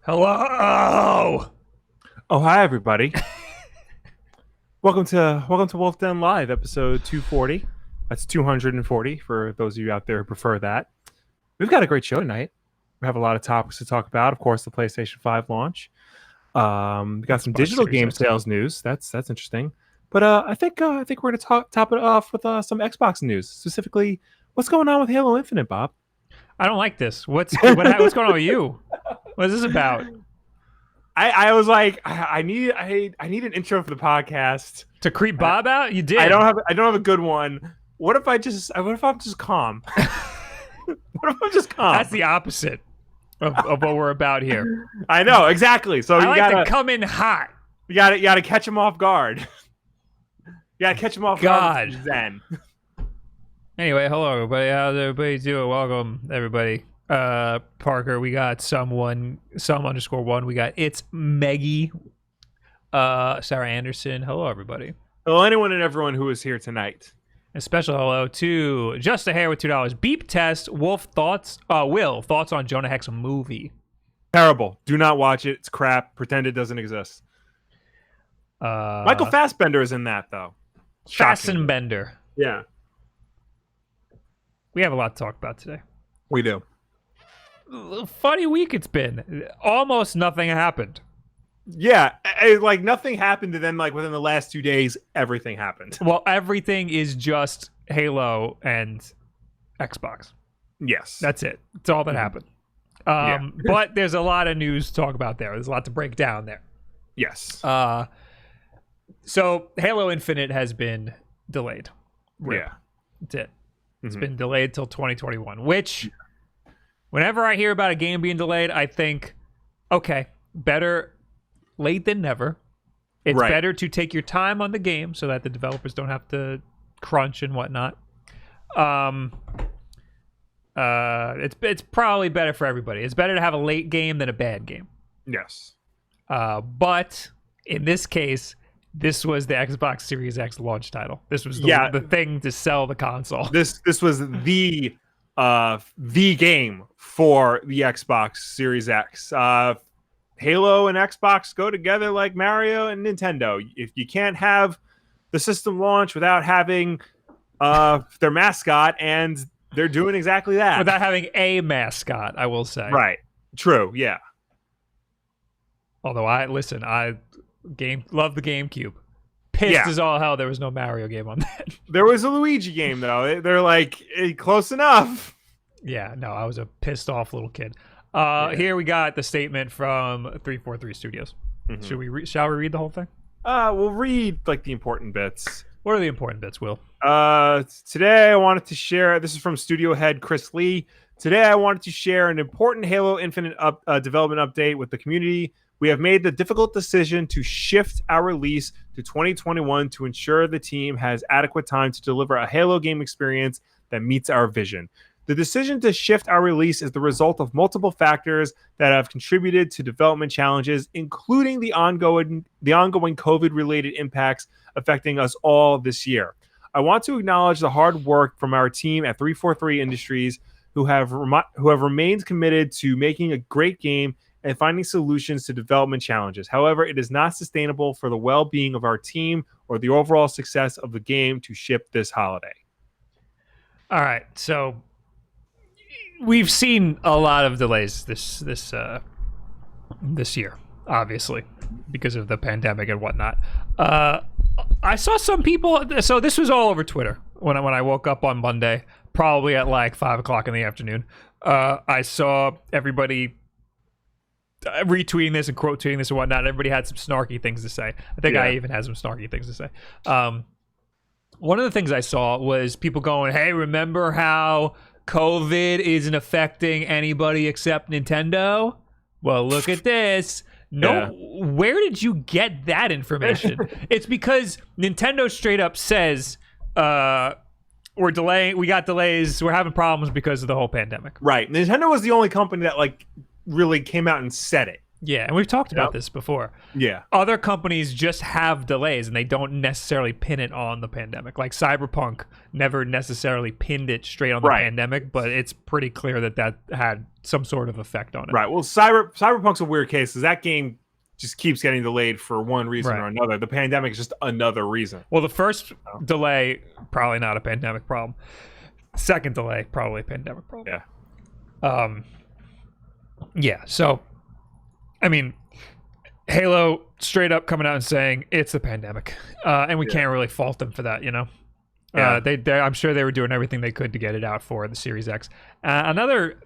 Hello. Oh, hi everybody. welcome to Wulff Den Live, episode 240. That's 240 for those of you out there who prefer that. We've got a great show tonight. We have a lot of topics to talk about. Of course, the PlayStation 5 launch. We got some digital game sales news. That's interesting. But I think we're going to top it off with some Xbox news. Specifically, what's going on with Halo Infinite, Bob? I don't like this. What's going on with you? What is this about? I was like, I need an intro for the podcast To creep Bob out? You did. I don't have a good one. What if I'm just calm? What if I'm just calm? That's the opposite of what we're about here. I know, exactly. So I like to come in hot. You gotta catch him off guard. You gotta catch him off guard. Zen. Anyway, hello everybody. How's everybody doing? Welcome everybody. Parker, we got some_1. We got It's Meggie. Sarah Anderson. Hello everybody. Hello anyone and everyone who is here tonight. A special hello to Just a Hair with $2. Beep test. Wulff thoughts. Will thoughts on Jonah Hex movie? Terrible. Do not watch it. It's crap. Pretend it doesn't exist. Michael Fassbender is in that though. Fassbender. Yeah. We have a lot to talk about today. We do. Funny week it's been. Almost nothing happened. Yeah, like nothing happened, and then like within the last 2 days, everything happened. Well, everything is just Halo and Xbox. Yes. That's it. It's all that happened. But there's a lot of news to talk about there. There's a lot to break down there. Yes. So Halo Infinite has been delayed. Yeah. That's it. It's been delayed till 2021, which whenever I hear about a game being delayed, I think, okay, better late than never. It's better to take your time on the game so that the developers don't have to crunch and whatnot. It's probably better for everybody. It's better to have a late game than a bad game. Yes. But in this case, this was the Xbox Series X launch title. This was the thing to sell the console. This was the game for the Xbox Series X. Halo and Xbox go together like Mario and Nintendo. If you can't have the system launch without having their mascot, and they're doing exactly that. Without having a mascot, I will say. Right. True, yeah. Although I love the GameCube. Pissed as all hell there was no Mario game on that. There was a Luigi game though. They're like close enough. Yeah, no, I was a pissed off little kid. Here we got the statement from 343 Studios. Shall we read the whole thing? We'll read like the important bits. What are the important bits, Will? Today I wanted to share, this is from studio head Chris Lee. Today I wanted to share an important Halo Infinite development update with the community. We have made the difficult decision to shift our release to 2021 to ensure the team has adequate time to deliver a Halo game experience that meets our vision. The decision to shift our release is the result of multiple factors that have contributed to development challenges, including the ongoing COVID-related impacts affecting us all this year. I want to acknowledge the hard work from our team at 343 Industries, who have remained committed to making a great game and finding solutions to development challenges. However, it is not sustainable for the well-being of our team or the overall success of the game to ship this holiday. All right, so we've seen a lot of delays this year, obviously, because of the pandemic and whatnot. I saw some people. So this was all over Twitter when I woke up on Monday, probably at like 5 o'clock in the afternoon. I saw everybody retweeting this and quote tweeting this and whatnot. Everybody had some snarky things to say. I think I even had some snarky things to say. One of the things I saw was people going, "Hey, remember how COVID isn't affecting anybody except Nintendo? Well, look at this." No, where did you get that information? It's because Nintendo straight up says, we're delaying, we got delays, we're having problems because of the whole pandemic. Right. Nintendo was the only company that like really came out and said it. Yeah, and we've talked about this before. Yeah. Other companies just have delays and they don't necessarily pin it on the pandemic. Like Cyberpunk never necessarily pinned it straight on the pandemic, but it's pretty clear that that had some sort of effect on it. Right. Well, Cyberpunk's a weird case because that game just keeps getting delayed for one reason or another. The pandemic is just another reason. Well, the first delay, probably not a pandemic problem. Second delay, probably a pandemic problem. Yeah. Yeah, so I mean, Halo straight up coming out and saying it's the pandemic, and we can't really fault them for that, you know. Yeah. I'm sure they were doing everything they could to get it out for the Series X. Another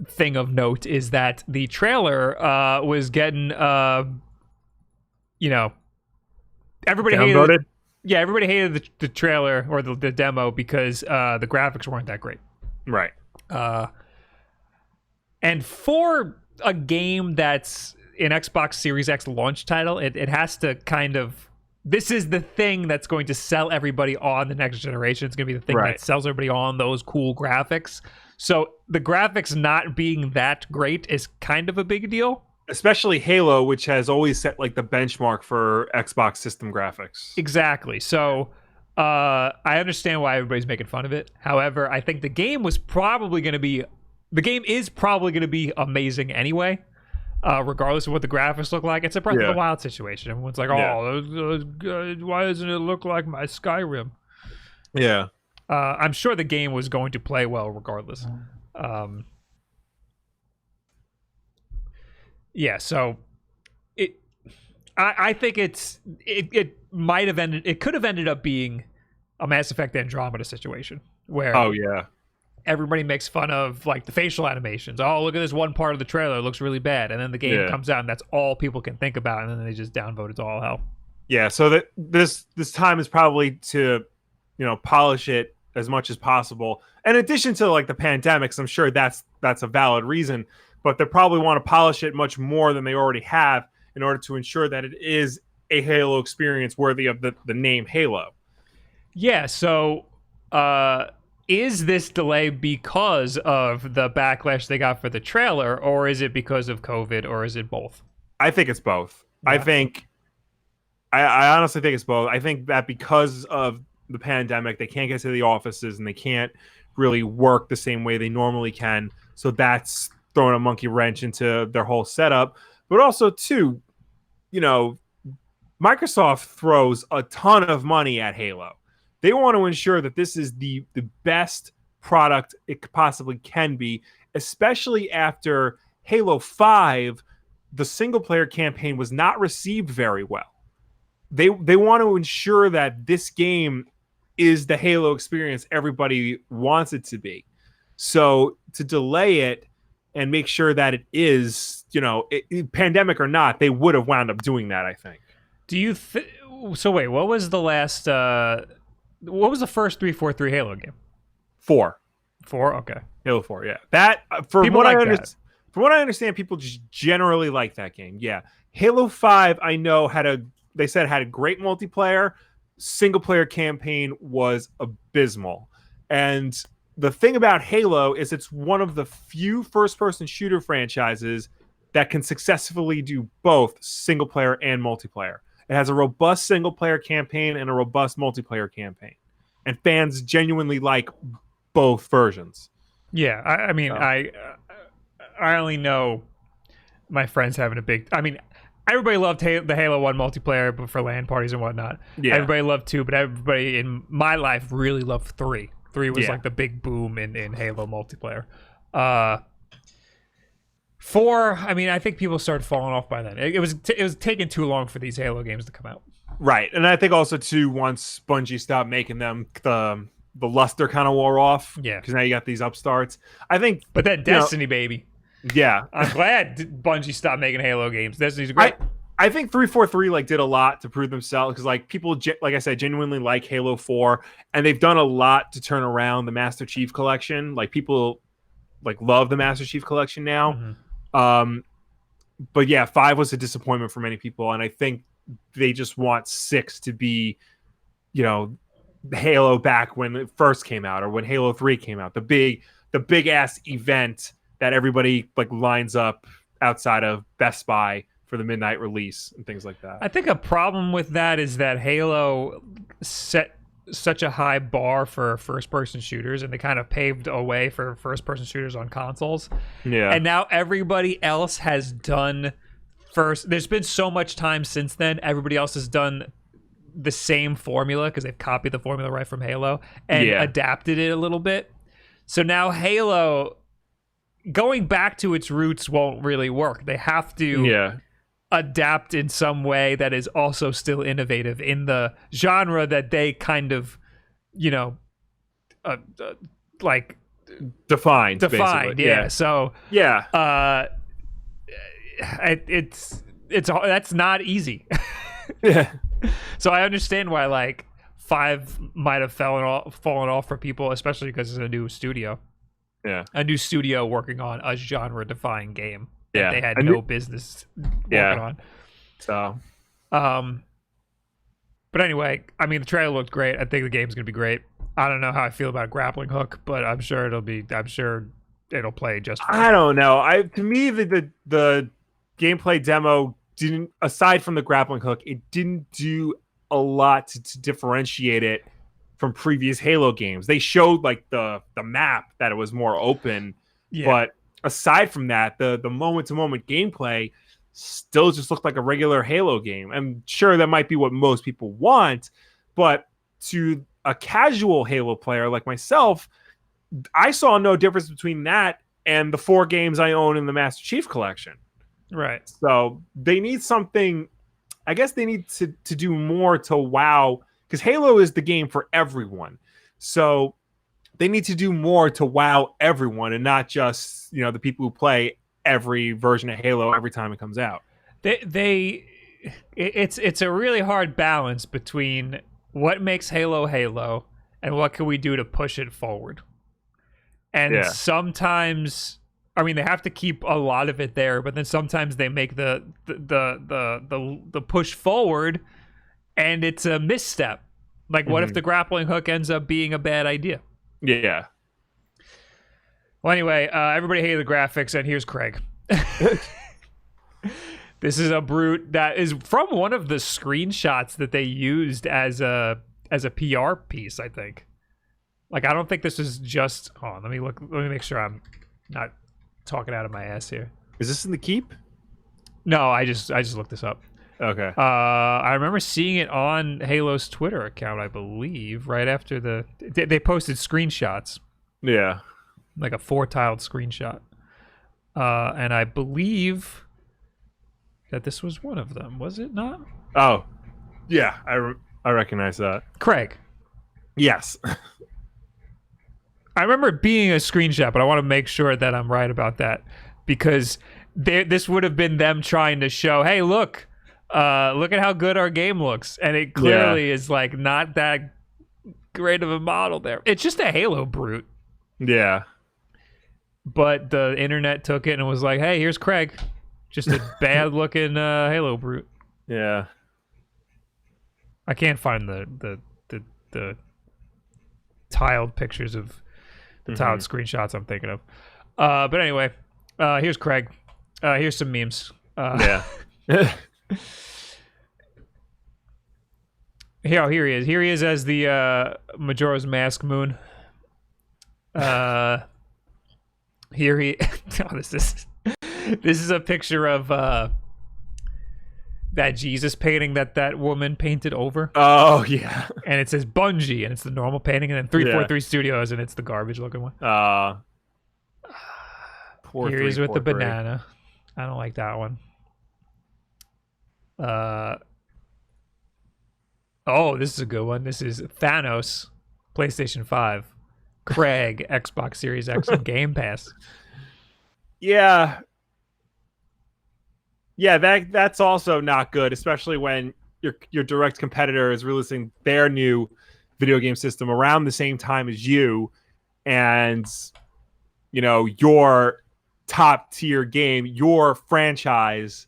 thing of note is that the trailer was getting, you know, everybody hated. Yeah, everybody hated the trailer or the demo because the graphics weren't that great. Right. And for a game that's an Xbox Series X launch title, it has to kind of... This is the thing that's going to sell everybody on the next generation. It's going to be the thing that sells everybody on those cool graphics. So the graphics not being that great is kind of a big deal. Especially Halo, which has always set like the benchmark for Xbox system graphics. Exactly. So I understand why everybody's making fun of it. However, I think the game is probably going to be amazing anyway, regardless of what the graphics look like. It's a Breath of the Wild situation. Everyone's like, why doesn't it look like my Skyrim? Yeah. I'm sure the game was going to play well regardless. Yeah, so I think it might have ended... It could have ended up being a Mass Effect Andromeda situation where... Oh, yeah. Everybody makes fun of like the facial animations. Oh, look at this one part of the trailer. It looks really bad. And then the game comes out and that's all people can think about. And then they just downvote it to all hell. Yeah. So that this time is probably to, you know, polish it as much as possible. In addition to like the pandemics, I'm sure that's a valid reason, but they probably want to polish it much more than they already have in order to ensure that it is a Halo experience worthy of the name Halo. Yeah. So, is this delay because of the backlash they got for the trailer, or is it because of COVID, or is it both? I think it's both. Yeah. I honestly think it's both. I think that because of the pandemic, they can't get to the offices and they can't really work the same way they normally can. So that's throwing a monkey wrench into their whole setup. But also, too, you know, Microsoft throws a ton of money at Halo. They want to ensure that this is the best product it possibly can be, especially after Halo 5, the single-player campaign was not received very well. They want to ensure that this game is the Halo experience everybody wants it to be. So to delay it and make sure that it is, you know, pandemic or not, they would have wound up doing that, I think. Do you... So wait, what was the last... What was the first 343 Halo game? 4. Okay. Halo 4, yeah. That from what I understand, people just generally like that game. Yeah. Halo 5, I know had a great multiplayer. Single player campaign was abysmal. And the thing about Halo is it's one of the few first person shooter franchises that can successfully do both single player and multiplayer. It has a robust single-player campaign and a robust multiplayer campaign. And fans genuinely like both versions. Yeah, I mean, I only know my friends having a big... I mean, everybody loved the Halo 1 multiplayer but for LAN parties and whatnot. Yeah. Everybody loved 2, but everybody in my life really loved 3. 3 was like the big boom in Halo multiplayer. 4, I mean, I think people started falling off by then. It was taking too long for these Halo games to come out. Right, and I think also too once Bungie stopped making them, the luster kind of wore off. Yeah, because now you got these upstarts. I think, but then Destiny, baby. Yeah, I'm glad Bungie stopped making Halo games. Destiny's great. I think 343 like did a lot to prove themselves because like people, like I said, genuinely like Halo 4, and they've done a lot to turn around the Master Chief Collection. Like people like love the Master Chief Collection now. Mm-hmm. But yeah, 5 was a disappointment for many people, and I think they just want 6 to be, you know, Halo back when it first came out, or when Halo 3 came out, the big ass event that everybody like lines up outside of Best Buy for the midnight release and things like that. I think a problem with that is that Halo set such a high bar for first-person shooters, and they kind of paved a way for first-person shooters on consoles. Yeah. And now everybody else has done first. There's been so much time since then. Everybody else has done the same formula because they've copied the formula right from Halo and adapted it a little bit. So now Halo, going back to its roots won't really work. They have to adapt in some way that is also still innovative in the genre that they kind of, like defined. Yeah. So that's not easy. Yeah. So I understand why like 5 might have fallen off for people, especially because it's a new studio. Yeah. A new studio working on a genre-defying game that they had no business working on. So, but anyway, I mean, the trailer looked great. I think the game's gonna be great. I don't know how I feel about grappling hook, but I'm sure it'll play just fine. I don't know. To me, the gameplay demo didn't, aside from the grappling hook, it didn't do a lot to differentiate it from previous Halo games. They showed like the map that it was more open, but aside from that, the moment-to-moment gameplay still just looked like a regular Halo game. I'm sure that might be what most people want, but to a casual Halo player like myself, I saw no difference between that and the 4 games I own in the Master Chief Collection. Right. So they need something. I guess they need to do more to wow, because Halo is the game for everyone. So they need to do more to wow everyone and not just, the people who play every version of Halo every time it comes out. It's a really hard balance between what makes Halo Halo and what can we do to push it forward. And sometimes, I mean, they have to keep a lot of it there, but then sometimes they make the push forward and it's a misstep. Like, what if the grappling hook ends up being a bad idea? Yeah. Well, anyway, everybody hated the graphics, and here's Craig. This is a brute that is from one of the screenshots that they used as a PR piece, I think. Like, I don't think this is just... Oh, let me make sure I'm not talking out of my ass here. Is this in the keep? No, I just looked this up. Okay. I remember seeing it on Halo's Twitter account, I believe, right after they posted screenshots. Yeah. Like a 4-tiled screenshot. And I believe that this was one of them, was it not? Oh, yeah, I recognize that. Craig. Yes. I remember it being a screenshot, but I want to make sure that I'm right about that, because this would have been them trying to show, hey, look at how good our game looks, and it clearly is like not that great of a model there. It's just a Halo brute. Yeah. But the internet took it and was like, hey, here's Craig. Just a bad looking Halo brute. Yeah. I can't find the tiled pictures of the tiled screenshots I'm thinking of. But anyway, here's Craig. Here's some memes. Yeah. Here he is. Here he is as the Majora's Mask moon. Here he. Oh, this is a picture of that Jesus painting that woman painted over. Oh yeah. And it says Bungie, and it's the normal painting, and then 343 Studios, and it's the garbage looking one. Poor Here he is with the banana. I don't like that one. Oh, this is a good one. This is Thanos, PlayStation 5. Craig, Xbox Series X and Game Pass. Yeah, that's also not good, especially when your direct competitor is releasing their new video game system around the same time as you, and your top tier game, your franchise,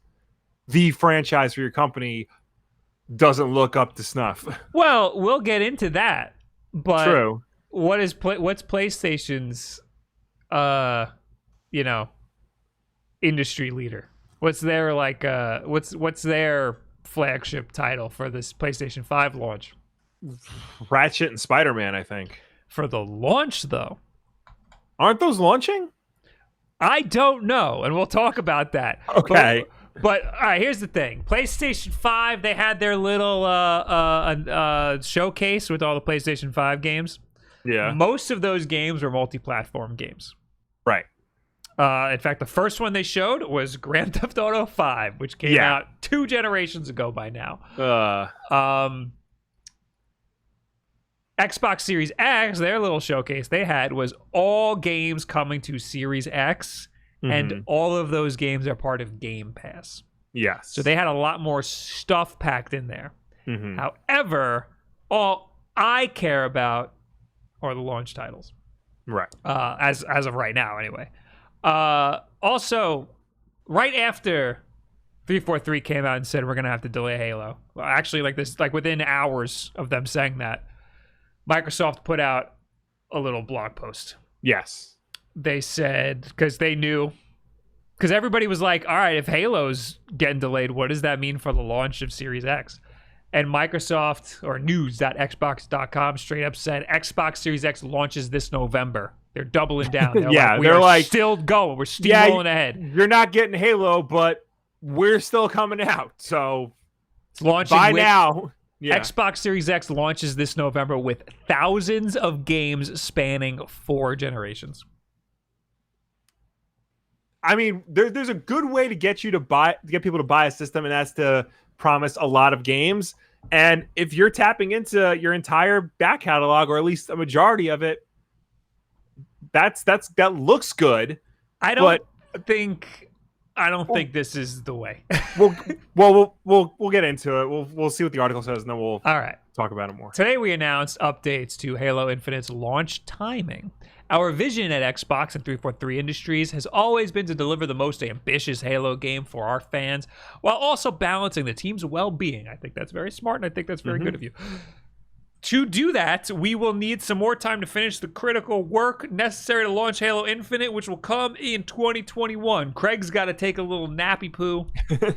the franchise for your company, doesn't look up to snuff. Well, we'll get into that, but true. What's PlayStation's industry leader? What's their what's their flagship title for this PlayStation 5 launch? Ratchet and Spider-Man, I think. For the launch, though, Aren't those launching? I don't know, and we'll talk about that. Okay. But all right, here's the thing: PlayStation 5, they had their little showcase with all the PlayStation 5 games. Yeah. Most of those games were multi-platform games. Right. In fact, the first one they showed was Grand Theft Auto 5, which came out 2 generations ago by now. Xbox Series X, their little showcase they had was all games coming to Series X, and all of those games are part of Game Pass. Yes. So they had a lot more stuff packed in there. However, all I care about are the launch titles. Right. As of right now, anyway. Also, right after 343 came out and said we're gonna have to delay Halo, well, actually, within hours of them saying that, Microsoft put out a little blog post. Yes. They said, because they knew, because everybody was like, all right, if Halo's getting delayed, what does that mean for the launch of Series X? And Microsoft, or news.xbox.com, straight up said Xbox Series X launches this November. They're doubling down. They're still going. We're steamrolling ahead. You're not getting Halo, but we're still coming out. So it's launching now. Yeah. Xbox Series X launches this November with thousands of games spanning 4 generations. I mean, there's a good way to get people to buy a system, and that's to promise a lot of games. And if you're tapping into your entire back catalog, or at least a majority of it, that looks good. I don't think this is the way. we'll get into it. We'll see what the article says, and then we'll talk about it more. Today we announced updates to Halo Infinite's launch timing. Our vision at Xbox and 343 Industries has always been to deliver the most ambitious Halo game for our fans, while also balancing the team's well-being. I think that's very smart, and I think that's very good of you. To do that, we will need some more time to finish the critical work necessary to launch Halo Infinite, which will come in 2021. Craig's got to take a little nappy poo,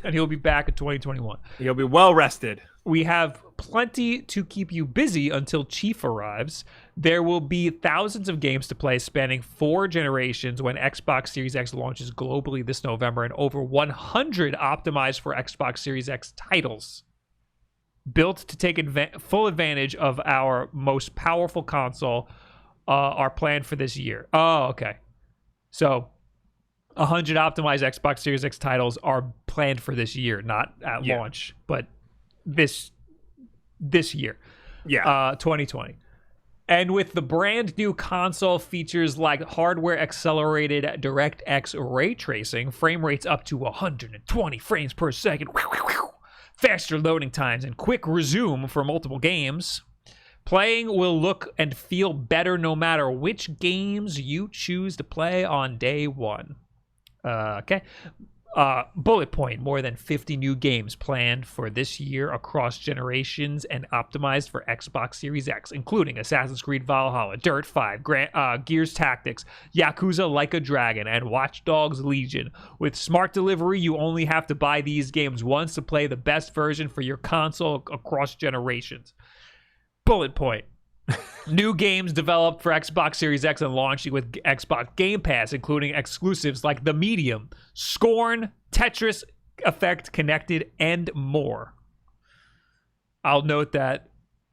and he'll be back in 2021. He'll be well rested. We have plenty to keep you busy until Chief arrives. There will be thousands of games to play spanning 4 generations when Xbox Series X launches globally this November, and over 100 optimized for Xbox Series X titles built to take full advantage of our most powerful console are planned for this year. Oh, okay. So 100 optimized Xbox Series X titles are planned for this year, not at launch, but this year. 2020. And with the brand new console features like hardware accelerated DirectX ray tracing, frame rates up to 120 frames per second, faster loading times, and quick resume for multiple games, playing will look and feel better no matter which games you choose to play on day one. Bullet point: more than 50 new games planned for this year across generations and optimized for Xbox Series X, including Assassin's Creed Valhalla, Dirt 5, Gears Tactics, Yakuza Like a Dragon, and Watch Dogs Legion. With smart delivery, you only have to buy these games once to play the best version for your console across generations. Bullet point: new games developed for Xbox Series X and launching with Xbox Game Pass, including exclusives like The Medium, Scorn, Tetris Effect Connected, and more. I'll note that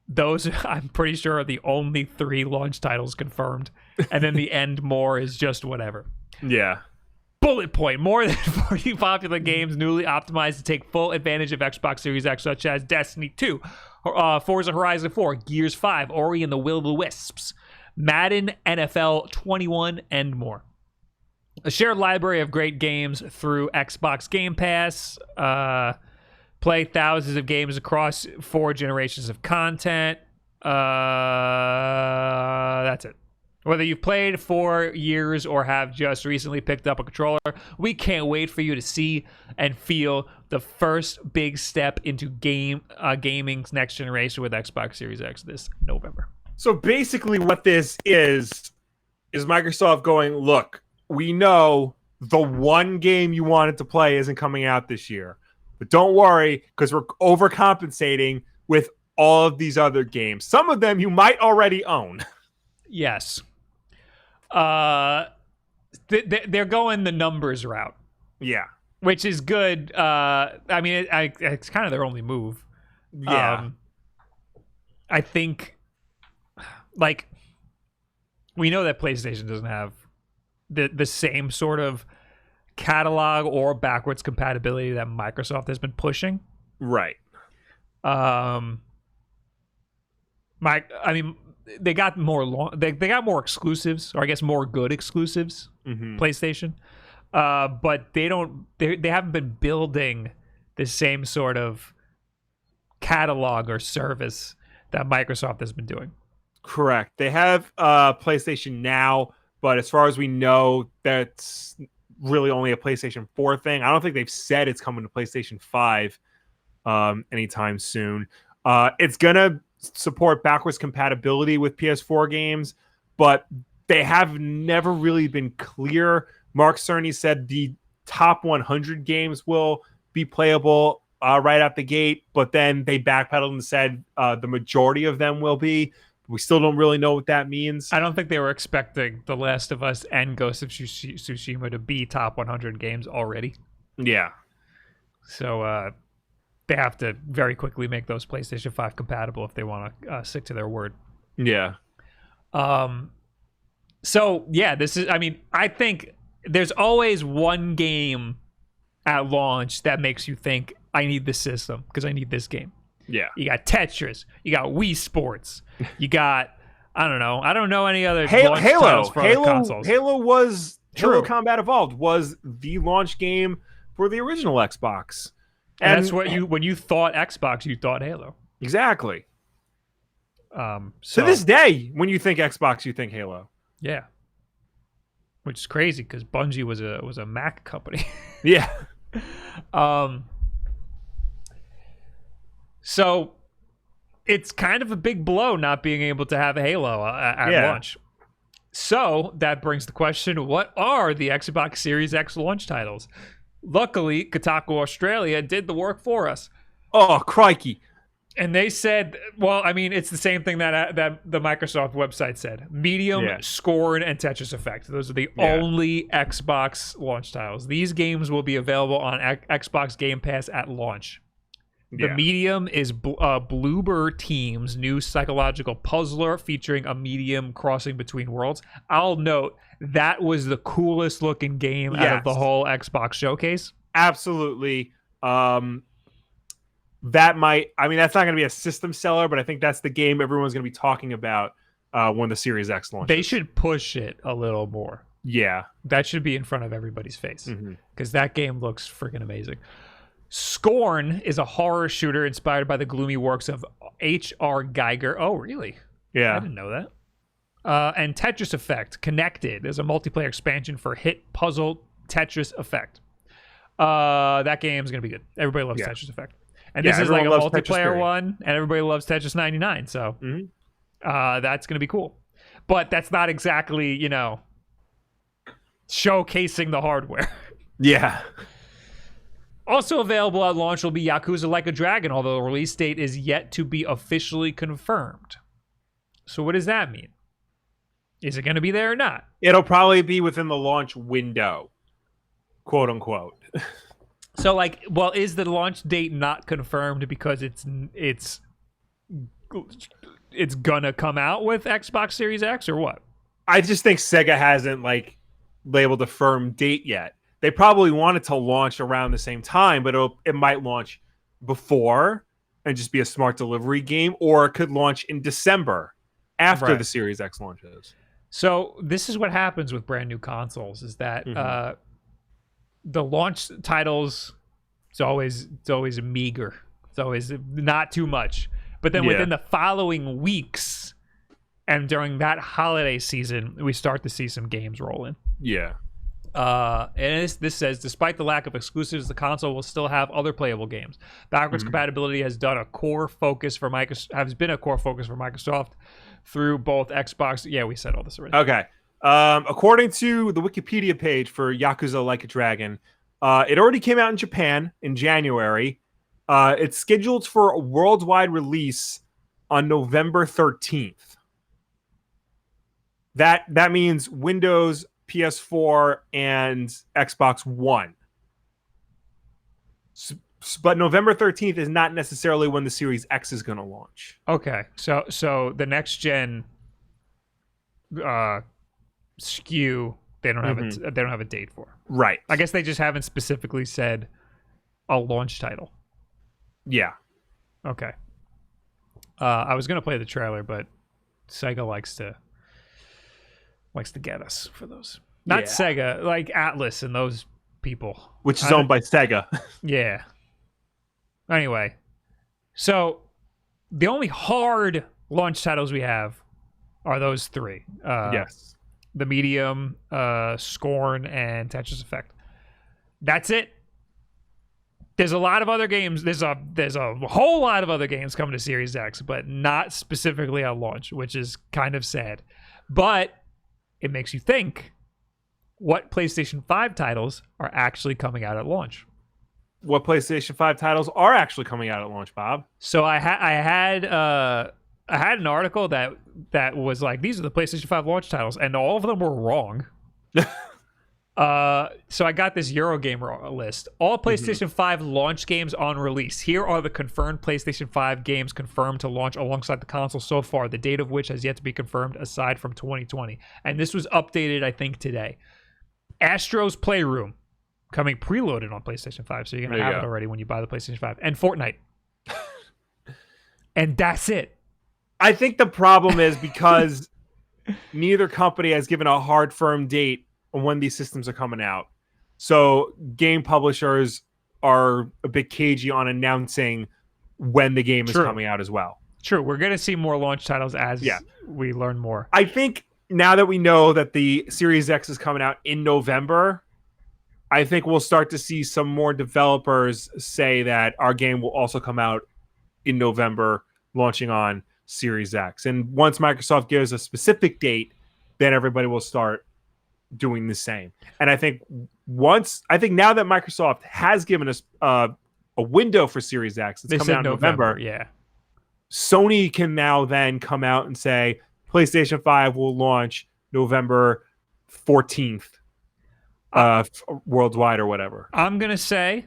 those, I'm pretty sure, are the only 3 launch titles confirmed, and then the end more is just whatever. Yeah. Bullet point: more than 40 popular games newly optimized to take full advantage of Xbox Series X, such as Destiny 2, Forza Horizon 4, Gears 5, Ori and the Will of the Wisps, Madden, NFL 21, and more. A shared library of great games through Xbox Game Pass. Play thousands of games across 4 generations of content. That's it. Whether you've played for years or have just recently picked up a controller, we can't wait for you to see and feel the first big step into gaming's next generation with Xbox Series X this November. So basically what this is Microsoft going, look, we know the one game you wanted to play isn't coming out this year. But don't worry, because we're overcompensating with all of these other games. Some of them you might already own. Yes. They're going the numbers route. Yeah. Which is good. I mean, it's kind of their only move. Yeah. I think, like, we know that PlayStation doesn't have the same sort of catalog or backwards compatibility that Microsoft has been pushing. Right. They got more they got more exclusives, or I guess more good exclusives. PlayStation, but they haven't been building the same sort of catalog or service that Microsoft has been doing. Correct. They have PlayStation Now, but as far as we know, that's really only a PlayStation 4 thing. I don't think they've said it's coming to PlayStation 5 anytime soon. It's gonna support backwards compatibility with PS4 games, but they have never really been clear. Mark Cerny said the top 100 games will be playable right out the gate, but then they backpedaled and said the majority of them will be. We still don't really know what that means. I don't think they were expecting The Last of Us and Ghost of Tsushima to be top 100 games already. Yeah. So they have to very quickly make those PlayStation 5 compatible if they want to stick to their word. Yeah. So, yeah, I think there's always one game at launch that makes you think, I need this system because I need this game. Yeah. You got Tetris. You got Wii Sports. You got, I don't know any other Halo. titles for other consoles. Halo Combat Evolved was the launch game for the original Xbox. And that's what when you thought Xbox, you thought Halo. Exactly. So to this day, when you think Xbox, you think Halo. Yeah. Which is crazy because Bungie was a Mac company. Yeah. So it's kind of a big blow not being able to have Halo at launch. So that brings the question, what are the Xbox Series X launch titles? Luckily, Kotaku Australia did the work for us. Oh, crikey. And they said, well, I mean, it's the same thing that the Microsoft website said. Medium, Scorn, and Tetris Effect. Those are the only Xbox launch titles. These games will be available on Xbox Game Pass at launch. The Medium is Bloober Team's new psychological puzzler featuring a medium crossing between worlds. I'll note that was the coolest looking game out of the whole Xbox showcase. Absolutely. That's not going to be a system seller, but I think that's the game everyone's going to be talking about when the Series X launches. They should push it a little more. Yeah. That should be in front of everybody's face because that game looks freaking amazing. Scorn is a horror shooter inspired by the gloomy works of H.R. Geiger. Oh, really? Yeah. I didn't know that. And Tetris Effect Connected is a multiplayer expansion for hit puzzle Tetris Effect. That game's going to be good. Everybody loves Tetris Effect. And this is like a multiplayer one, and everybody loves Tetris 99. So that's going to be cool. But that's not exactly, showcasing the hardware. Yeah. Also available at launch will be Yakuza Like a Dragon, although the release date is yet to be officially confirmed. So what does that mean? Is it going to be there or not? It'll probably be within the launch window, quote unquote. So, is the launch date not confirmed because it's gonna come out with Xbox Series X or what? I just think Sega hasn't labeled a firm date yet. They probably want it to launch around the same time, but it might launch before and just be a smart delivery game, or it could launch in December after the Series X launches. So this is what happens with brand new consoles: is that the launch titles, it's always meager. It's always not too much. But then within the following weeks and during that holiday season, we start to see some games roll in. Yeah. And this says, despite the lack of exclusives, the console will still have other playable games. Backwards compatibility has been a core focus for Microsoft through both Xbox. Yeah, we said all this already. Okay. According to the Wikipedia page for Yakuza Like a Dragon, it already came out in Japan in January. It's scheduled for a worldwide release on November 13th. That means Windows, PS4, and Xbox One. But November 13th is not necessarily when the Series X is going to launch. Okay, so the next gen SKU they don't have they don't have a date for. Right. I guess they just haven't specifically said a launch title. Yeah. Okay. I was gonna play the trailer, but Sega likes to get us for those. Not Sega, like Atlas and those people, which is owned by Sega. Yeah. Anyway, so the only hard launch titles we have are those three. Yes. The Medium, Scorn, and Tetris Effect. That's it. There's a lot of other games. There's a whole lot of other games coming to Series X, but not specifically at launch, which is kind of sad. But it makes you think, what PlayStation 5 titles are actually coming out at launch? What PlayStation 5 titles are actually coming out at launch, Bob? So I had an article that was like, these are the PlayStation 5 launch titles, and all of them were wrong. So I got this Eurogamer list. All PlayStation 5 launch games on release. Here are the confirmed PlayStation 5 games confirmed to launch alongside the console so far, the date of which has yet to be confirmed aside from 2020. And this was updated, I think, today. Astro's Playroom, coming preloaded on PlayStation 5, so you're going to have it already when you buy the PlayStation 5. And Fortnite. And that's it. I think the problem is because neither company has given a hard, firm date on when these systems are coming out. So game publishers are a bit cagey on announcing when the game is coming out as well. True. We're going to see more launch titles as we learn more. I think now that we know that the Series X is coming out in November, I think we'll start to see some more developers say that our game will also come out in November, launching on Series X. And once Microsoft gives a specific date, then everybody will start doing the same. And I think now that Microsoft has given us a window for Series X, it's coming out in November. Yeah. Sony can now then come out and say PlayStation 5 will launch November 14th worldwide or whatever. I'm going to say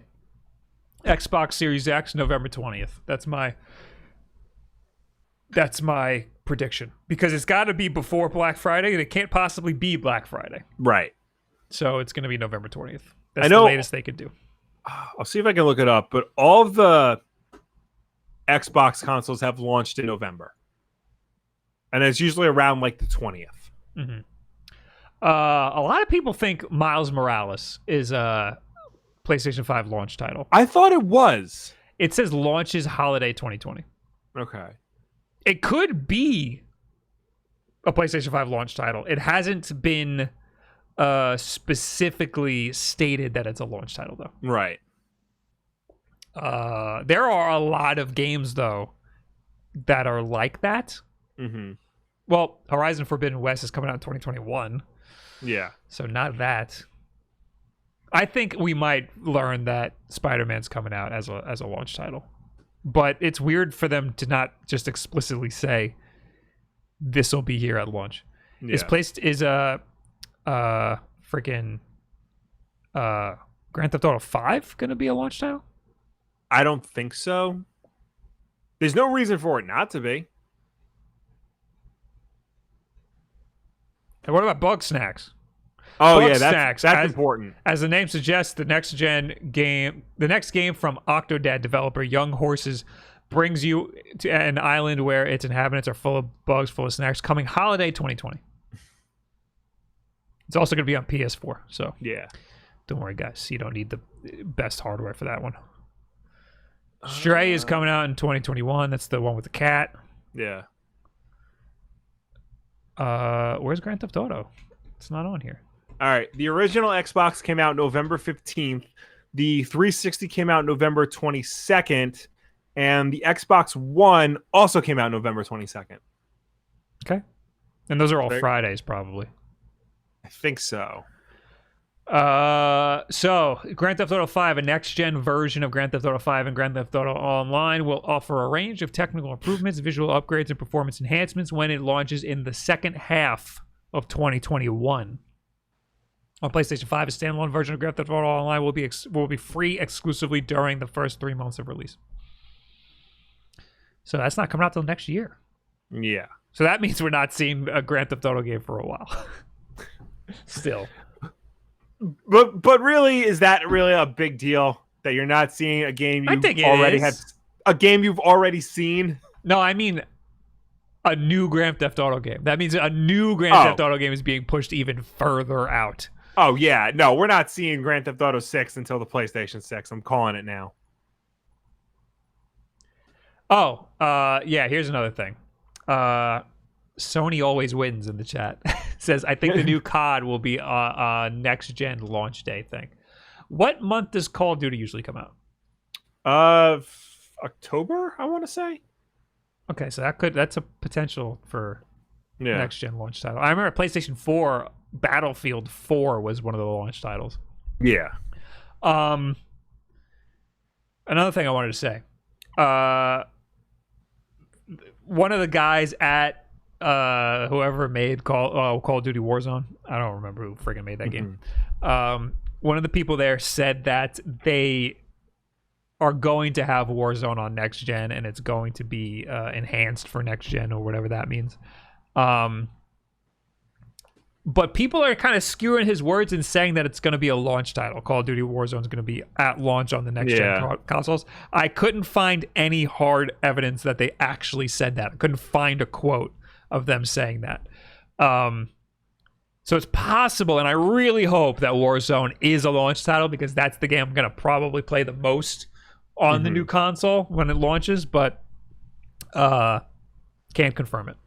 Xbox Series X November 20th. That's my prediction, because it's got to be before Black Friday, and it can't possibly be Black Friday. Right. So it's going to be November 20th. That's the latest they could do. I'll see if I can look it up, but all of the Xbox consoles have launched in November. And it's usually around like the 20th. Mm-hmm. A lot of people think Miles Morales is a PlayStation 5 launch title. I thought it was. It says launches holiday 2020. Okay. It could be a PlayStation 5 launch title. It hasn't been specifically stated that it's a launch title, though. Right. There are a lot of games, though, that are like that. Mm-hmm. Well, Horizon Forbidden West is coming out in 2021. Yeah. So not that. I think we might learn that Spider-Man's coming out as a launch title. But it's weird for them to not just explicitly say this will be here at launch. Yeah. Is freaking Grand Theft Auto 5 going to be a launch title? I don't think so. There's no reason for it not to be. And what about Bug Snacks? Oh, Bug yeah, Snacks, that's important. As the name suggests, the next game from Octodad developer Young Horses brings you to an island where its inhabitants are full of bugs, full of snacks, coming holiday 2020. It's also going to be on PS4, so yeah, don't worry, guys. You don't need the best hardware for that one. Stray is coming out in 2021. That's the one with the cat. Yeah. Where's Grand Theft Auto? It's not on here. All right. The original Xbox came out November 15th. The 360 came out November 22nd. And the Xbox One also came out November 22nd. Okay. And those are all Fridays, probably. I think so. So Grand Theft Auto 5, a next-gen version of Grand Theft Auto 5 and Grand Theft Auto Online, will offer a range of technical improvements, visual upgrades, and performance enhancements when it launches in the second half of 2021. On PlayStation 5, a standalone version of Grand Theft Auto Online will be free exclusively during the first 3 months of release. So that's not coming out till next year. Yeah. So that means we're not seeing a Grand Theft Auto game for a while. Still. But really, is that really a big deal that you're not seeing a game you've already seen? No, I mean a new Grand Theft Auto game. That means a new Grand Theft Auto game is being pushed even further out. Oh yeah, no, we're not seeing Grand Theft Auto 6 until the PlayStation 6. I'm calling it now. Oh, yeah, here's another thing. Sony always wins in the chat. Says, I think the new COD will be a next-gen launch day thing. What month does Call of Duty usually come out? October, I want to say. Okay, so that's a potential for next-gen launch title. I remember PlayStation 4, Battlefield 4 was one of the launch titles. Yeah. Another thing I wanted to say. One of the guys at whoever made Call of Duty Warzone, I don't remember who friggin' made that game. One of the people there said that they are going to have Warzone on next gen, and it's going to be enhanced for next gen or whatever that means. But people are kind of skewing his words and saying that it's going to be a launch title. Call of Duty Warzone is going to be at launch on the next-gen consoles. I couldn't find any hard evidence that they actually said that. I couldn't find a quote of them saying that. So it's possible, and I really hope that Warzone is a launch title because that's the game I'm going to probably play the most on the new console when it launches, but can't confirm it.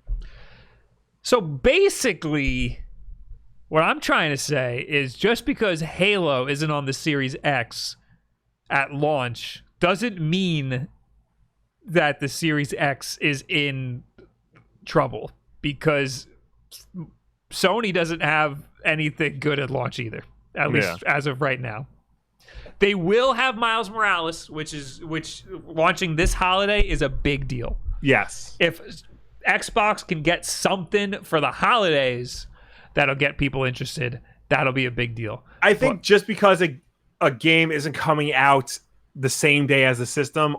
So basically, what I'm trying to say is just because Halo isn't on the Series X at launch doesn't mean that the Series X is in trouble, because Sony doesn't have anything good at launch either, at least as of right now. They will have Miles Morales, which launching this holiday is a big deal. Yes. If Xbox can get something for the holidays that'll get people interested, that'll be a big deal. I think just because a game isn't coming out the same day as the system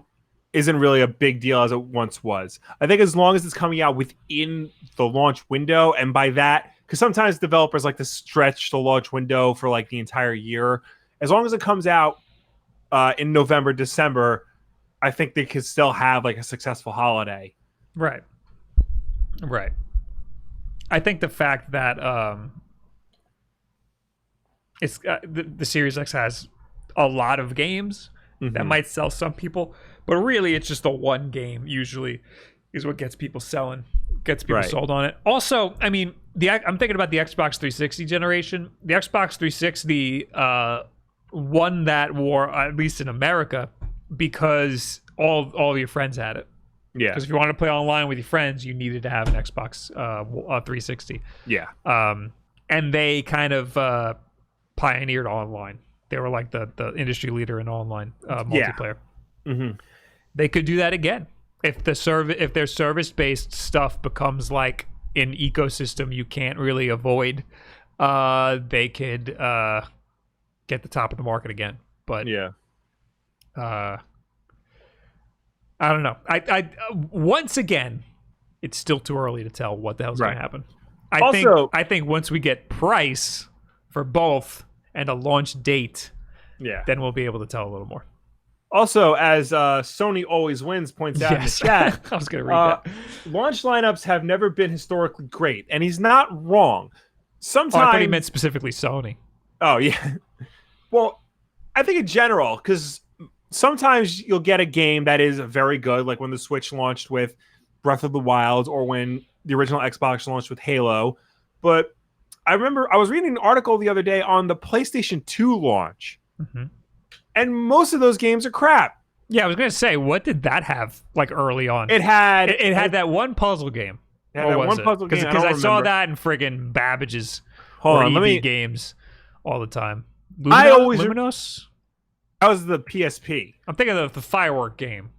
isn't really a big deal as it once was. I think as long as it's coming out within the launch window, and by that, because sometimes developers like to stretch the launch window for like the entire year, as long as it comes out in November, December, I think they could still have like a successful holiday. Right. I think the fact that it's the Series X has a lot of games that might sell some people, but really it's just the one game usually is what gets people sold on it. Also, I mean, I'm thinking about the Xbox 360 generation. The Xbox 360 won that war, at least in America, because all your friends had it. Yeah. Because if you wanted to play online with your friends, you needed to have an Xbox 360. Yeah. And they kind of pioneered online. They were like the industry leader in online multiplayer. Mm-hmm. They could do that again if their service-based stuff becomes like an ecosystem you can't really avoid. They could get the top of the market again. But I don't know. I once again, it's still too early to tell what the hell's going to happen. I think once we get price for both and a launch date, then we'll be able to tell a little more. Also, as Sony Always Wins points out in the chat, I was going to read that. Launch lineups have never been historically great, and he's not wrong. Sometimes I thought he meant specifically Sony. Oh yeah. Well, I think in general, because sometimes you'll get a game that is very good, like when the Switch launched with Breath of the Wild, or when the original Xbox launched with Halo. But I remember I was reading an article the other day on the PlayStation 2 launch, and most of those games are crap. Yeah, I was going to say, what did that have like early on? It had that one puzzle game. Yeah, that one puzzle game. Because I saw that in friggin' Babbage's Hold or on, let EV me. games all the time. I always Luminos? That was the PSP. I'm thinking of the firework game.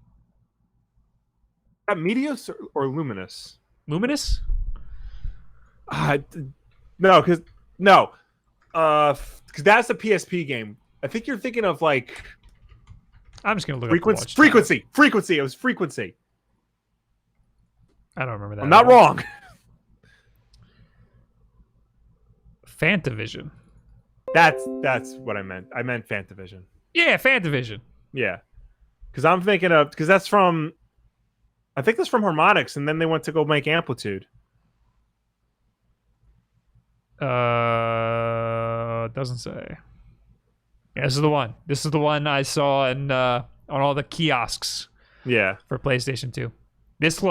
That Meteos or Luminous? Luminous? No, because no, because that's the PSP game. I think you're thinking of like I'm just gonna look frequency. up the launch title. Frequency. It was Frequency. I don't remember that. I'm not wrong. Fantavision. That's what I meant. I meant Fantavision. Yeah, Fantavision. Yeah, because I'm thinking of because that's from. I think that's from Harmonix, and then they went to go make Amplitude. Doesn't say. Yeah, this is the one. This is the one I saw in on all the kiosks. Yeah, for PlayStation 2. This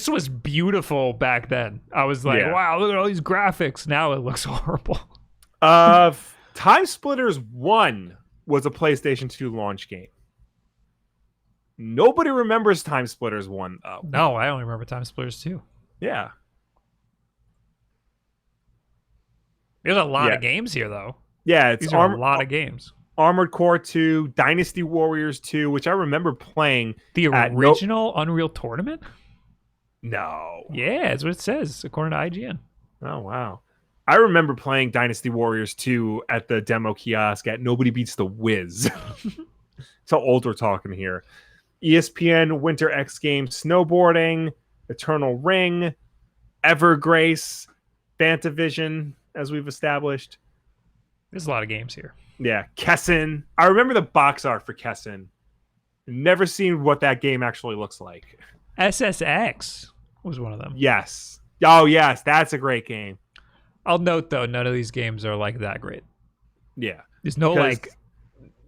was beautiful back then. I was like, Yeah. wow, look at all these graphics. Now it looks horrible. Time Splitters 1 was a PlayStation 2 launch game. Nobody remembers Time Splitters 1 though. No, I only remember Time Splitters 2. Yeah. There's a lot of games here, though. Yeah, it's These are a lot of games. Armored Core 2, Dynasty Warriors 2, which I remember playing. The original Unreal Tournament? No. Yeah, that's what it says, according to IGN. Oh, wow. I remember playing Dynasty Warriors 2 at the demo kiosk at Nobody Beats the Wiz. That's how old we're talking here. ESPN Winter X Games Snowboarding, Eternal Ring, Evergrace, Fantavision, as we've established. There's a lot of games here. Yeah, Kessen. I remember the box art for Kessen. Never seen what that game actually looks like. SSX was one of them. Yes. Oh, yes. That's a great game. I'll note, though, none of these games are like that great. Yeah. There's no like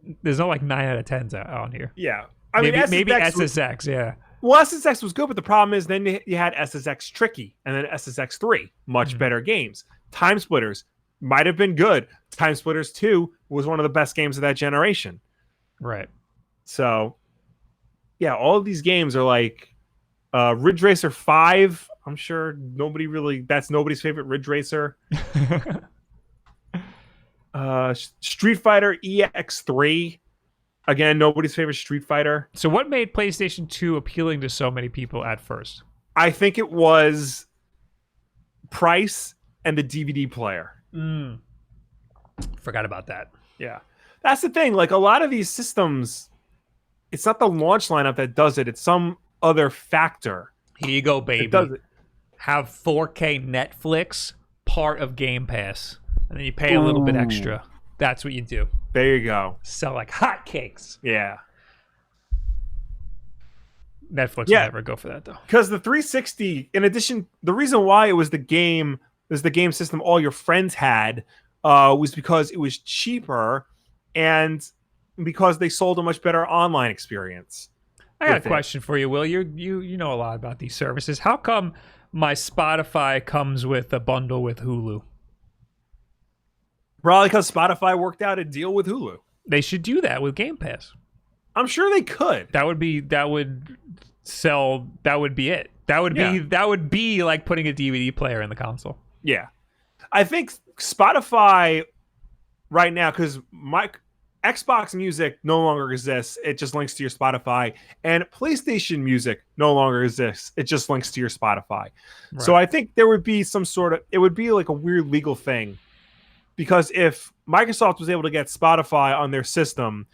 9 out of 10s on here. Yeah. I mean, maybe SSX, yeah. Well, SSX was good, but the problem is then you had SSX Tricky and then SSX 3. Much better games. Time Splitters might have been good. Time Splitters 2 was one of the best games of that generation. Right. So, yeah, all of these games are like Ridge Racer 5. I'm sure that's nobody's favorite Ridge Racer. Street Fighter EX3. Again, nobody's favorite Street Fighter. So what made PlayStation 2 appealing to so many people at first? I think it was price and the DVD player. Forgot about that. Yeah. That's the thing. Like a lot of these systems, it's not the launch lineup that does it. It's some other factor. Here you go, baby. It does it. Have 4K Netflix, part of Game Pass. And then you pay a little bit extra. That's what you do. There you go. Sell like hotcakes. Yeah. Netflix will never go for that, though. Because the 360, in addition, the reason why it was the game system all your friends had was because it was cheaper and because they sold a much better online experience. I got a question for you, Will. You know a lot about these services. How come my Spotify comes with a bundle with Hulu? Probably because Spotify worked out a deal with Hulu. They should do that with Game Pass. I'm sure they could. That would be it. That would be like putting a DVD player in the console. Yeah. I think Spotify right now, because my Xbox Music no longer exists. It just links to your Spotify. And PlayStation Music no longer exists. It just links to your Spotify. Right. So I think there would be it would be like a weird legal thing. Because if Microsoft was able to get Spotify on their system,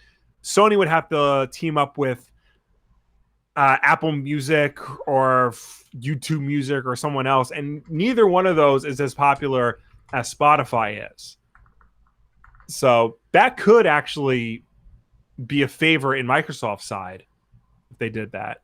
Sony would have to team up with Apple Music or YouTube Music or someone else. And neither one of those is as popular as Spotify is. So that could actually be a favor in Microsoft's side if they did that.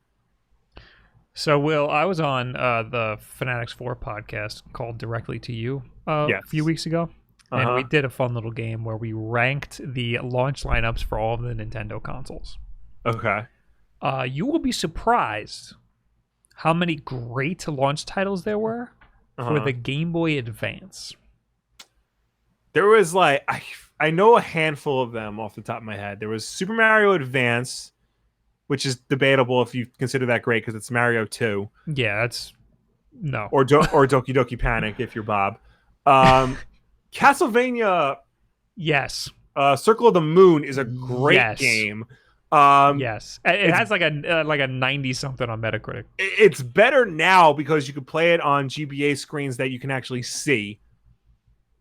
So, Will, I was on the Fanatics 4 podcast called Directly to You a few weeks ago. And we did a fun little game where we ranked the launch lineups for all of the Nintendo consoles. Okay. You will be surprised how many great launch titles there were for the Game Boy Advance. There was like, I know a handful of them off the top of my head. There was Super Mario Advance, which is debatable if you consider that great because it's Mario 2. Yeah, that's... No. Or Doki Doki Panic if you're Bob. Castlevania Yes. Circle of the Moon is a great game. Yes. It has like a 90 something on Metacritic. It's better now because you can play it on GBA screens that you can actually see.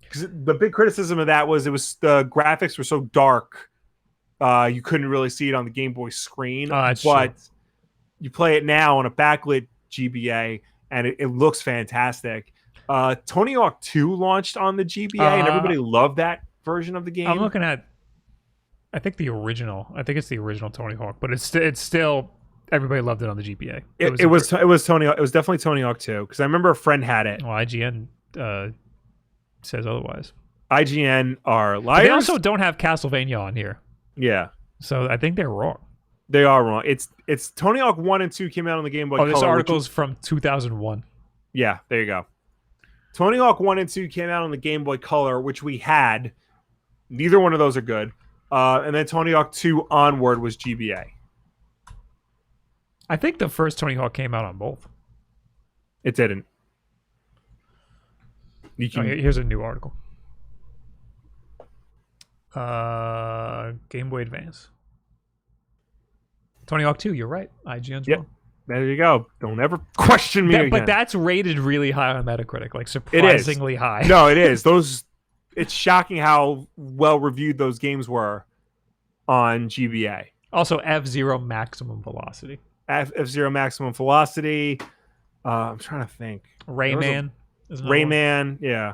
Because the big criticism of that was the graphics were so dark, you couldn't really see it on the Game Boy screen. But true. you play it now on a backlit GBA, and it looks fantastic. Tony Hawk 2 launched on the GBA, and everybody loved that version of the game. I'm looking at, I think the original. I think it's the original Tony Hawk, but it's still everybody loved it on the GBA. It was Tony. It was definitely Tony Hawk 2 because I remember a friend had it. Well, IGN says otherwise. IGN are liars. But they also don't have Castlevania on here. Yeah. So I think they're wrong. They are wrong. It's Tony Hawk 1 and 2 came out on the Game Boy Color. This article's from 2001. Yeah, there you go. Tony Hawk 1 and 2 came out on the Game Boy Color, which we had. Neither one of those are good. And then Tony Hawk 2 onward was GBA. I think the first Tony Hawk came out on both. It didn't. Here's a new article. Game Boy Advance. Tony Hawk 2, you're right. IGN's wrong. There you go. Don't ever question me again. But that's rated really high on Metacritic, like surprisingly high. No, it is. It's shocking how well reviewed those games were on GBA. Also, F-Zero Maximum Velocity. F-Zero Maximum Velocity. I'm trying to think. Rayman. Rayman, yeah.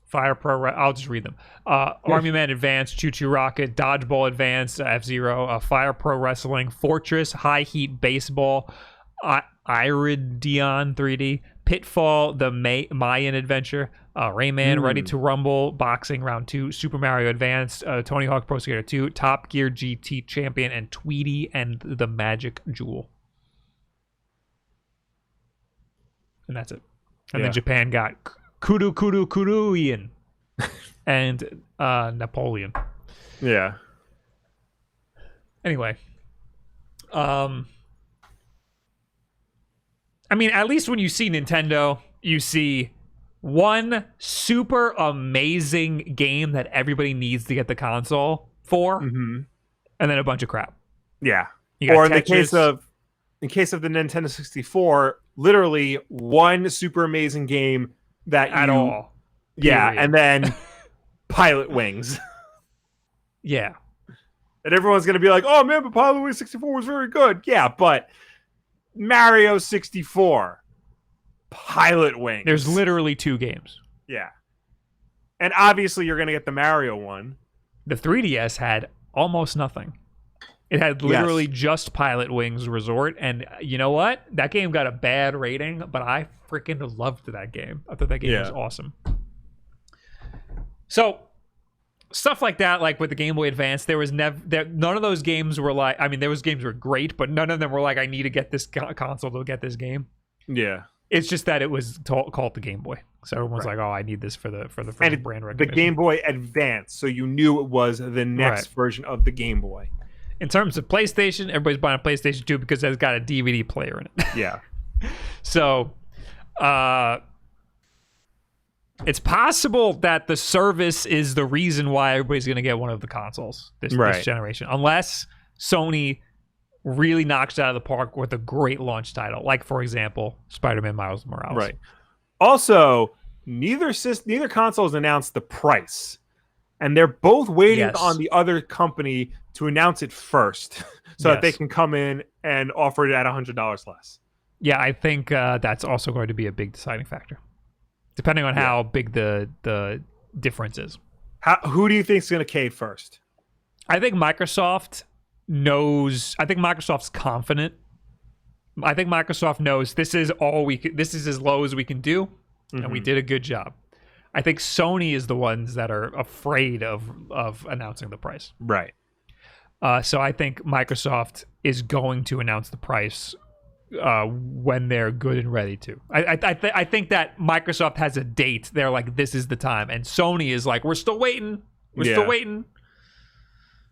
Fire Pro. I'll just read them. Army Man Advance, Choo Choo Rocket, Dodgeball Advance, F-Zero, Fire Pro Wrestling, Fortress, High Heat Baseball, Iridion 3D, Pitfall, The Mayan Adventure, Rayman, Ready to Rumble, Boxing Round 2, Super Mario Advance, Tony Hawk Pro Skater 2, Top Gear GT Champion, and Tweety and the Magic Jewel. And that's it. And then Japan got Kuruian and Napoleon. Yeah. Anyway. I mean, at least when you see Nintendo, you see one super amazing game that everybody needs to get the console for, and then a bunch of crap. Yeah. Or in the case of the Nintendo 64, literally one super amazing game that at all. Yeah, period. and then Pilot Wings. Yeah. And everyone's going to be like, oh man, but Pilot Wings 64 was very good. Yeah, but Mario 64, Pilot Wings. There's literally 2 games. Yeah. And obviously you're going to get the Mario one. The 3DS had almost nothing. It had literally just Pilot Wings Resort, and you know what? That game got a bad rating, but I freaking loved that game. I thought that game was awesome. So, stuff like that, like with the Game Boy Advance, there was none of those games were like, I mean, those games were great, but none of them were like, I need to get this console to get this game. Yeah. It's just that it was called the Game Boy. So everyone's like, oh, I need this for the brand recognition. The Game Boy Advance, so you knew it was the next version of the Game Boy. In terms of PlayStation, everybody's buying a PlayStation 2 because it's got a DVD player in it. Yeah. So, it's possible that the service is the reason why everybody's going to get one of the consoles this generation. Unless Sony really knocks it out of the park with a great launch title. Like, for example, Spider-Man Miles Morales. Right. Also, neither console has announced the price. And they're both waiting on the other company to announce it first so that they can come in and offer it at $100 less. Yeah, I think that's also going to be a big deciding factor, depending on how big the difference is. Who do you think is going to cave first? I think Microsoft knows. I think Microsoft's confident. I think Microsoft knows this is all we can, this is as low as we can do, and we did a good job. I think Sony is the ones that are afraid of announcing the price. Right. So I think Microsoft is going to announce the price when they're good and ready to. I think that Microsoft has a date. They're like, this is the time. And Sony is like, we're still waiting. We're still waiting.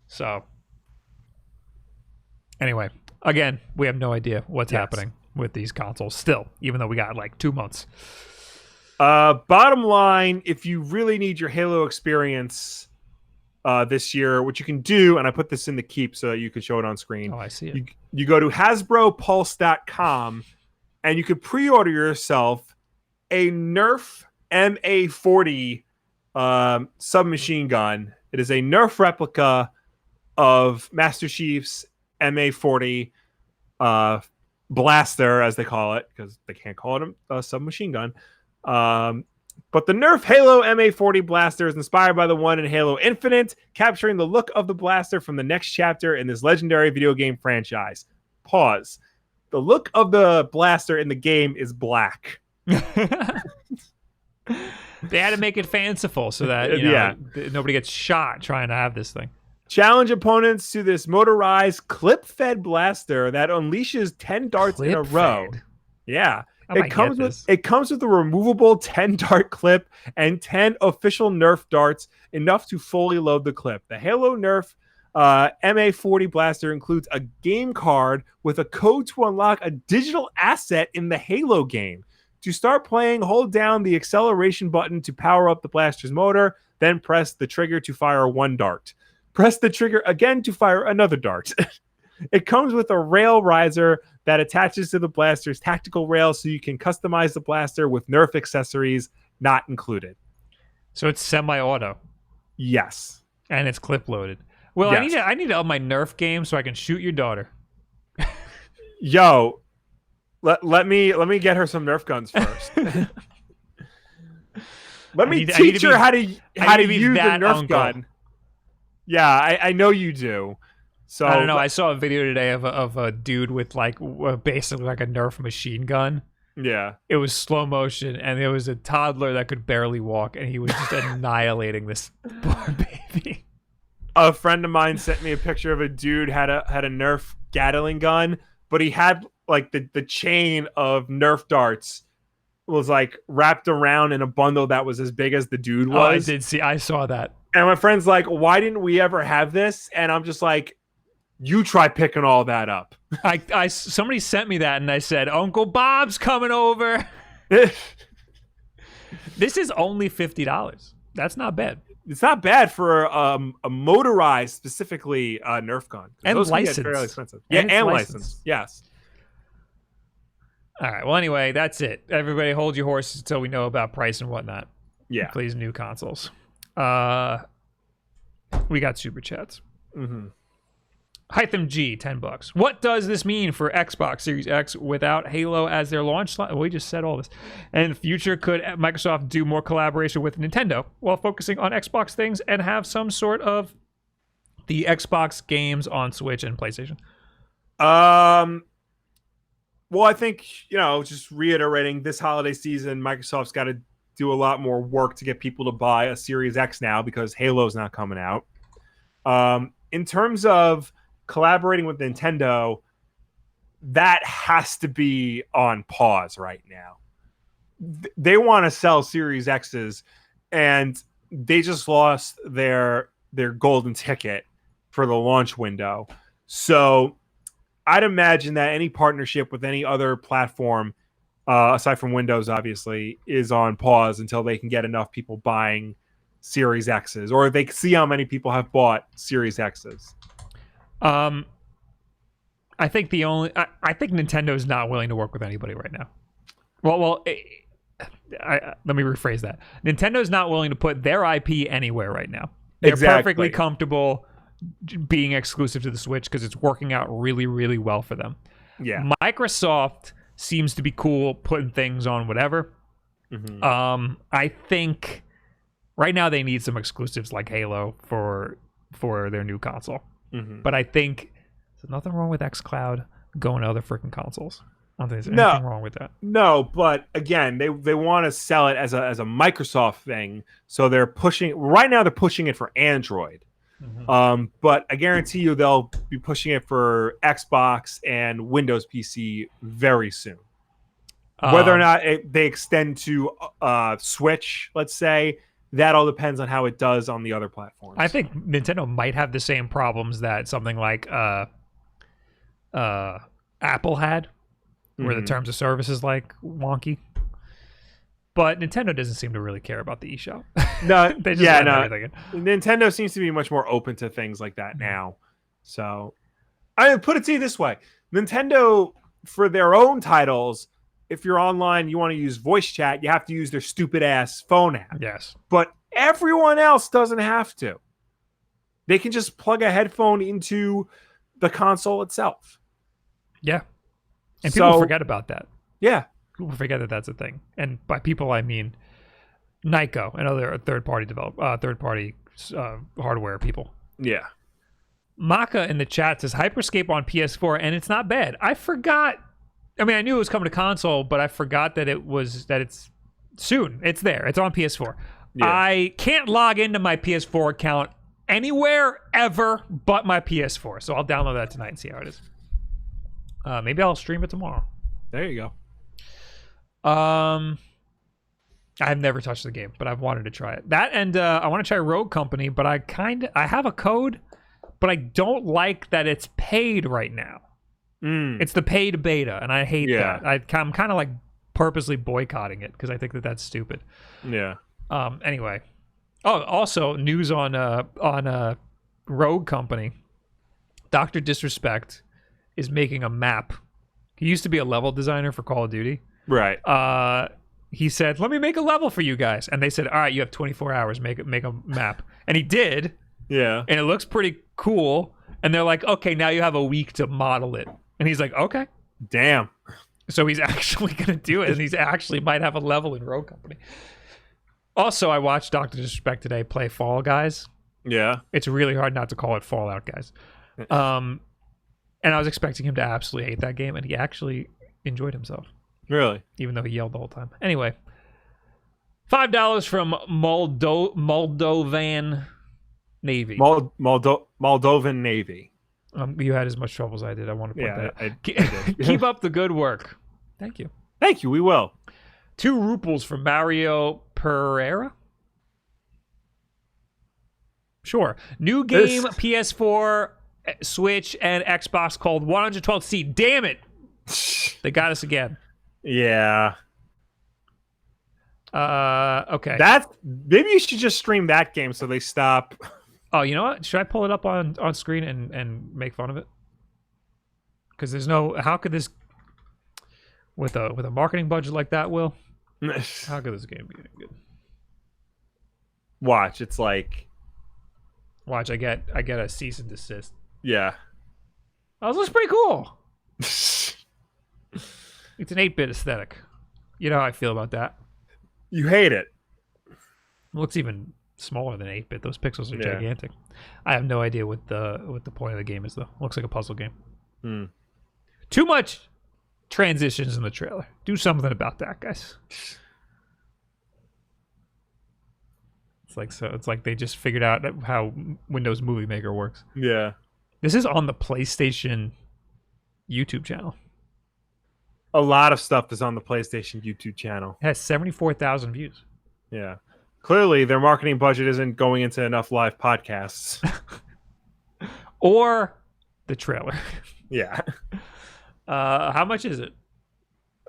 So anyway, again, we have no idea what's happening with these consoles still, even though we got like 2 months. Bottom line, if you really need your Halo experience this year, what you can do, and I put this in the keep so that you can show it on screen. Oh, I see it. You go to HasbroPulse.com and you could pre-order yourself a Nerf MA40 submachine gun. It is a Nerf replica of Master Chief's MA40 blaster, as they call it, because they can't call it a submachine gun. But the Nerf Halo MA40 blaster is inspired by the one in Halo Infinite, capturing the look of the blaster from the next chapter in this legendary video game franchise. Pause. The look of the blaster in the game is black. They had to make it fanciful so that nobody gets shot trying to have this thing. Challenge opponents to this motorized clip-fed blaster that unleashes 10 darts in a row. Yeah. It comes with a removable 10-dart clip and 10 official Nerf darts, enough to fully load the clip. The Halo Nerf MA40 blaster includes a game card with a code to unlock a digital asset in the Halo game. To start playing, hold down the acceleration button to power up the blaster's motor, then press the trigger to fire one dart. Press the trigger again to fire another dart. It comes with a rail riser that attaches to the blaster's tactical rail, so you can customize the blaster with Nerf accessories not included. So it's semi-auto. Yes. And it's clip-loaded. Well, yes. I need to up my Nerf game so I can shoot your daughter. Yo, let me get her some Nerf guns first. Let me teach her how to use the Nerf gun. Yeah, I know you do. So I don't know. I saw a video today of a dude with basically like a Nerf machine gun. Yeah. It was slow motion, and there was a toddler that could barely walk, and he was just annihilating this poor baby. A friend of mine sent me a picture of a dude had a Nerf Gatling gun, but he had like the chain of Nerf darts was like wrapped around in a bundle that was as big as the dude was. Oh, I saw that. And my friend's like, "Why didn't we ever have this?" And I'm just like, you try picking all that up. Somebody sent me that, and I said, Uncle Bob's coming over. This is only $50. That's not bad. It's not bad for a motorized, specifically Nerf gun. And those licensed. Can get fairly expensive. And licensed. Yes. All right. Well, anyway, that's it. Everybody hold your horses until we know about price and whatnot. Yeah. Please, new consoles. We got super chats. Mm-hmm. Hytham G, $10. What does this mean for Xbox Series X without Halo as their launch slot? We just said all this. And in the future, could Microsoft do more collaboration with Nintendo while focusing on Xbox things and have some sort of the Xbox games on Switch and PlayStation? Well, I think, just reiterating, this holiday season, Microsoft's got to do a lot more work to get people to buy a Series X now because Halo's not coming out. In terms of collaborating with Nintendo, that has to be on pause right now. They want to sell Series X's, and they just lost their golden ticket for the launch window. So I'd imagine that any partnership with any other platform, aside from Windows, obviously, is on pause until they can get enough people buying Series X's, or they see how many people have bought Series X's. I think I think Nintendo is not willing to work with anybody right now. Well, let me rephrase that. Nintendo is not willing to put their IP anywhere right now. They're perfectly comfortable being exclusive to the Switch because it's working out really, really well for them. Yeah. Microsoft seems to be cool putting things on whatever. Mm-hmm. I think right now they need some exclusives like Halo for their new console. Mm-hmm. But I think there's nothing wrong with xCloud going to other freaking consoles. I don't think there's anything wrong with that. No, but again, they want to sell it as a Microsoft thing. So they're pushing it for Android. Mm-hmm. But I guarantee you they'll be pushing it for Xbox and Windows PC very soon. Whether or not they extend to Switch, let's say, that all depends on how it does on the other platforms. I think Nintendo might have the same problems that something like Apple had, where the terms of service is like wonky. But Nintendo doesn't seem to really care about the eShop. No, They just yeah, let no. everything in. Nintendo seems to be much more open to things like that now. So, I put it to you this way: Nintendo, for their own titles, if you're online, you want to use voice chat, you have to use their stupid ass phone app. Yes. But everyone else doesn't have to. They can just plug a headphone into the console itself. Yeah. And people forget about that. Yeah. People forget that that's a thing. And by people, I mean Nyko and other third-party hardware people. Yeah. Maka in the chat says Hyperscape on PS4, and it's not bad. I forgot. I mean, I knew it was coming to console, but I forgot that it's soon. It's there. It's on PS4. Yeah. I can't log into my PS4 account anywhere ever but my PS4, so I'll download that tonight and see how it is. Maybe I'll stream it tomorrow. There you go. I've never touched the game, but I've wanted to try it. That and I want to try Rogue Company, but I have a code, but I don't like that it's paid right now. It's the paid beta, and I hate that. I'm kind of like purposely boycotting it because I think that that's stupid. Yeah. Anyway. Oh, also news on Rogue Company. Dr. Disrespect is making a map. He used to be a level designer for Call of Duty. Right. He said, "Let me make a level for you guys," and they said, "All right, you have 24 hours. Make a map." And he did. Yeah. And it looks pretty cool. And they're like, "Okay, now you have a week to model it." And he's like, "Okay." Damn. So he's actually gonna do it, and he's actually might have a level in Rogue Company. Also, I watched Dr. Disrespect today play Fall Guys. Yeah. It's really hard not to call it Fallout Guys. And I was expecting him to absolutely hate that game, and he actually enjoyed himself. Really? Even though he yelled the whole time. Anyway, $5 from Moldovan Navy. Moldovan Navy. You had as much trouble as I did. I want to put that. I did. Keep up the good work. Thank you. Thank you. We will. 2 ruples from Mario Pereira. Sure. New game, PS4, Switch, and Xbox called 112C. Damn it. They got us again. Yeah. Okay. Maybe you should just stream that game so they stop. Oh, you know what? Should I pull it up on screen and make fun of it? Because there's no. How could this, with a marketing budget like that, Will? How could this game be good? Watch. It's like. Watch. I get a cease and desist. Yeah. Oh, this looks pretty cool. It's an 8-bit aesthetic. You know how I feel about that. You hate it. It looks even smaller than 8-bit. Those pixels are gigantic. I have no idea what the point of the game is, though. Looks like a puzzle game. Too much transitions in the trailer. Do something about that, guys. It's like they just figured out how Windows Movie Maker works. Yeah. This is on the PlayStation YouTube channel. A lot of stuff is on the PlayStation YouTube channel. It has 74,000 views. Yeah. Clearly, their marketing budget isn't going into enough live podcasts. Or the trailer. Yeah. How much is it?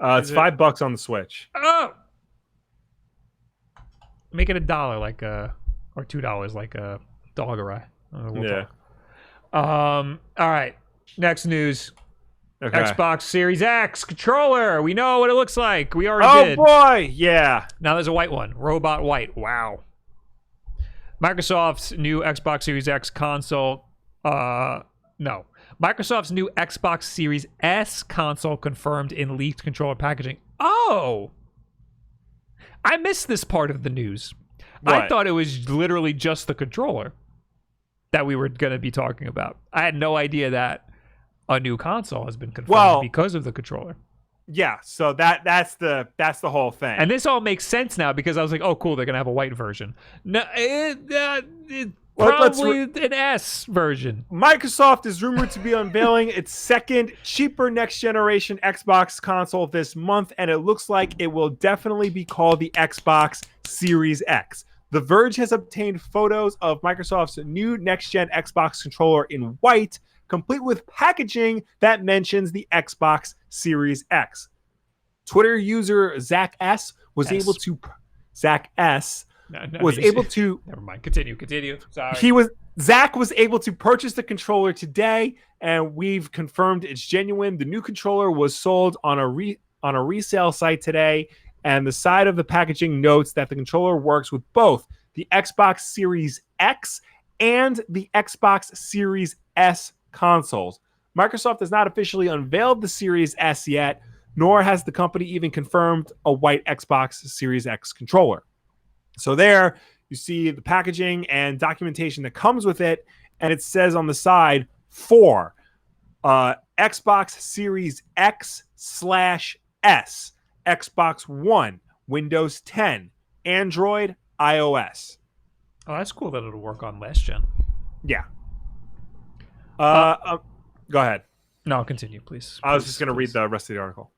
It's $5 on the Switch. Oh! Make it $1 like or $2 like a Doggerai. Yeah. All right. Next news. Okay. Xbox Series X controller. We know what it looks like. We already did. Oh boy, yeah. Now there's a white one. Robot white. Wow. Microsoft's new Xbox Series X console. No. Microsoft's new Xbox Series S console confirmed in leaked controller packaging. Oh! I missed this part of the news. What? I thought it was literally just the controller that we were going to be talking about. I had no idea that a new console has been confirmed because of the controller. Yeah, so that's the whole thing. And this all makes sense now because I was like, oh, cool, they're going to have a white version. No, probably an S version. Microsoft is rumored to be unveiling its second, cheaper next-generation Xbox console this month, and it looks like it will definitely be called the Xbox Series X. The Verge has obtained photos of Microsoft's new next-gen Xbox controller in white, complete with packaging that mentions the Xbox Series X. Twitter user Zach S was able to Zach S was able to never mind. Continue. Sorry. Zach was able to purchase the controller today, and we've confirmed it's genuine. The new controller was sold on a resale site today, and the side of the packaging notes that the controller works with both the Xbox Series X and the Xbox Series S consoles. Microsoft has not officially unveiled the Series S yet, nor has the company even confirmed a white Xbox Series X controller. So there you see the packaging and documentation that comes with it, and it says on the side for Xbox Series X/S, Xbox One, Windows 10, Android, iOS. Oh, that's cool that it'll work on last gen. Yeah. Go ahead. No, continue, please. I was just going to read the rest of the article.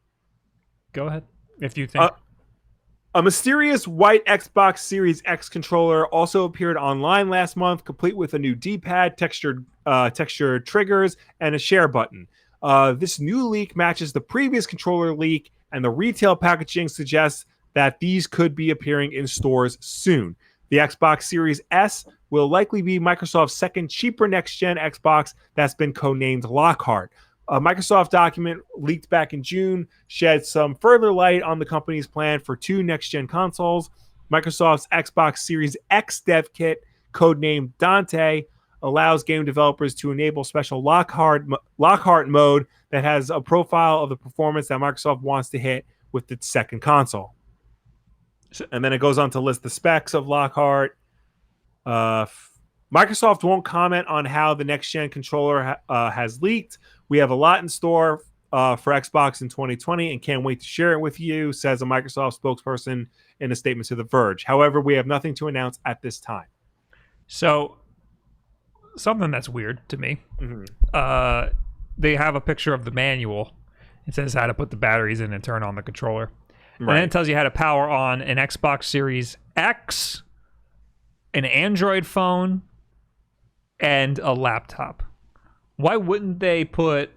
Go ahead. If you think. A mysterious white Xbox Series X controller also appeared online last month, complete with a new D-pad, textured triggers, and a share button. This new leak matches the previous controller leak, and the retail packaging suggests that these could be appearing in stores soon. The Xbox Series S will likely be Microsoft's second cheaper next-gen Xbox that's been codenamed Lockhart. A Microsoft document leaked back in June shed some further light on the company's plan for two next-gen consoles. Microsoft's Xbox Series X dev kit, codenamed Dante, allows game developers to enable special Lockhart mode that has a profile of the performance that Microsoft wants to hit with its second console. And then it goes on to list the specs of Lockhart. Microsoft won't comment on how the next-gen controller has leaked. We have a lot in store for Xbox in 2020 and can't wait to share it with you, says a Microsoft spokesperson in a statement to The Verge. However, we have nothing to announce at this time. So, something that's weird to me. Mm-hmm. They have a picture of the manual. It says how to put the batteries in and turn on the controller. Right. And then it tells you how to power on an Xbox Series X, an Android phone, and a laptop. Why wouldn't they put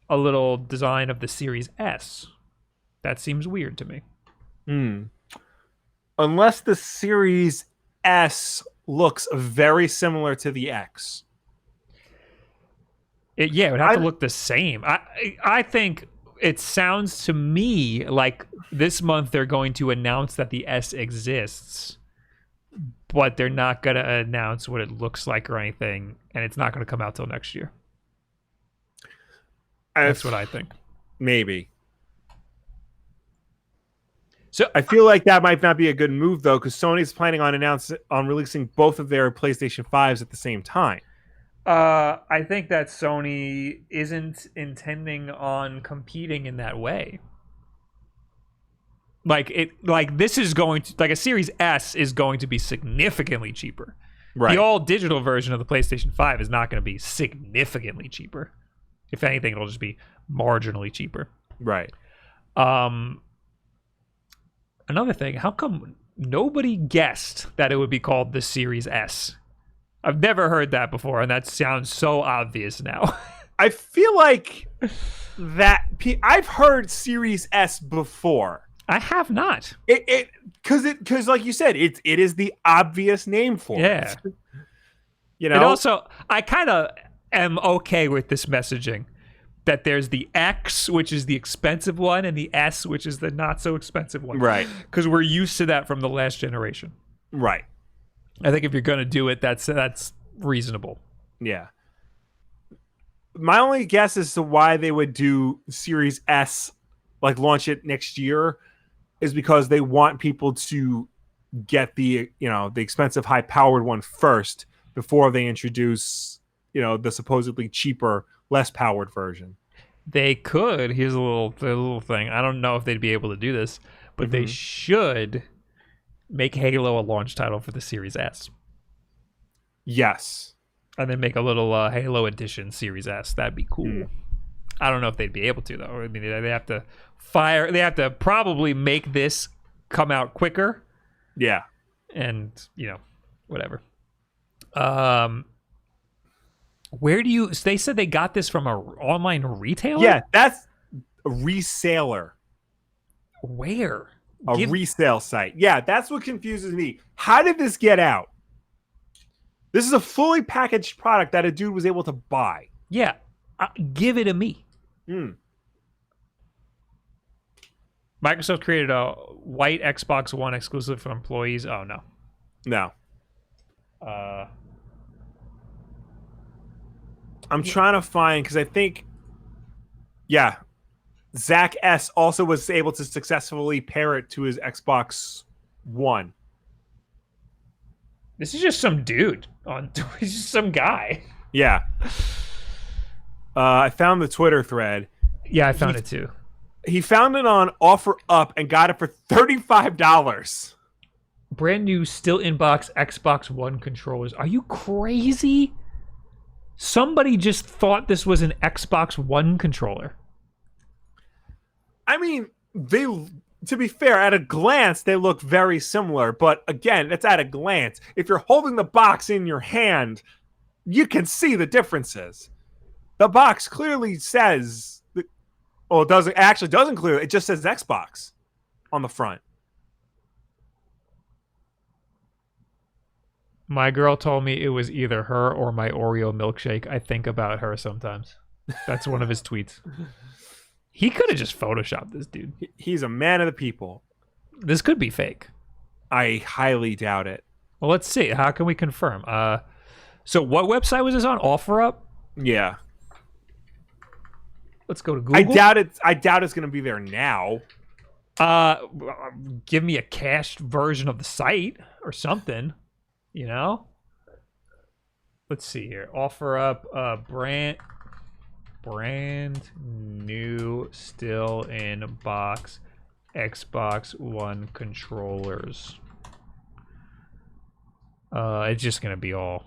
a little design of the Series S? That seems weird to me. Unless the Series S looks very similar to the X. It would have to look the same. I think it sounds to me like this month they're going to announce that the S exists, but they're not going to announce what it looks like or anything, and it's not going to come out till next year. That's what I think. Maybe. So I feel like that might not be a good move, though, because Sony's planning on releasing both of their PlayStation 5s at the same time. I think that Sony isn't intending on competing in that way. This is going to, like, a Series S is going to be significantly cheaper. Right. The all digital version of the PlayStation 5 is not going to be significantly cheaper. If anything, it'll just be marginally cheaper. Right. Another thing, how come nobody guessed that it would be called the Series S? I've never heard that before, and that sounds so obvious now. I feel like that I've heard Series S before. I have not. Because like you said, it is the obvious name for it. You know. And also, I kind of am okay with this messaging that there's the X, which is the expensive one, and the S, which is the not so expensive one. Right. Because we're used to that from the last generation. Right. I think if you're going to do it, that's reasonable. Yeah. My only guess as to why they would do Series S, like launch it next year, is because they want people to get the expensive high-powered one first before they introduce, the supposedly cheaper, less powered version. They could. Here's a little thing. I don't know if they'd be able to do this, but they should make Halo a launch title for the Series S. Yes. And then make a little Halo edition Series S. That'd be cool. I don't know if they'd be able to, though. I mean, they have to probably make this come out quicker. Yeah. And, whatever. Where do they said they got this from an online retailer? Yeah, that's a reseller. Where? A resale site. Yeah, that's what confuses me. How did this get out? This is a fully packaged product that a dude was able to buy. Yeah, give it to me. Microsoft created a white Xbox One exclusive for employees. Oh no. No. I'm trying to find, because I think, yeah, Zach S. also was able to successfully pair it to his Xbox One. This is just some dude on. He's just some guy. Yeah. I found the Twitter thread. Yeah, I found it too. He found it on OfferUp and got it for $35. Brand new, still in box Xbox One controllers. Are you crazy? Somebody just thought this was an Xbox One controller. I mean, to be fair, at a glance, they look very similar. But again, it's at a glance. If you're holding the box in your hand, you can see the differences. The box clearly says, well, it doesn't clearly. It just says Xbox on the front. My girl told me it was either her or my Oreo milkshake. I think about her sometimes. That's one of his tweets. He could have just photoshopped this dude. He's a man of the people. This could be fake. I highly doubt it. Well, let's see. How can we confirm? So what website was this on? OfferUp? Yeah. Let's go to Google. I doubt it's going to be there now. Give me a cached version of the site or something. You know? Let's see here. OfferUp, brand new, still in box Xbox One controllers. It's just gonna be all.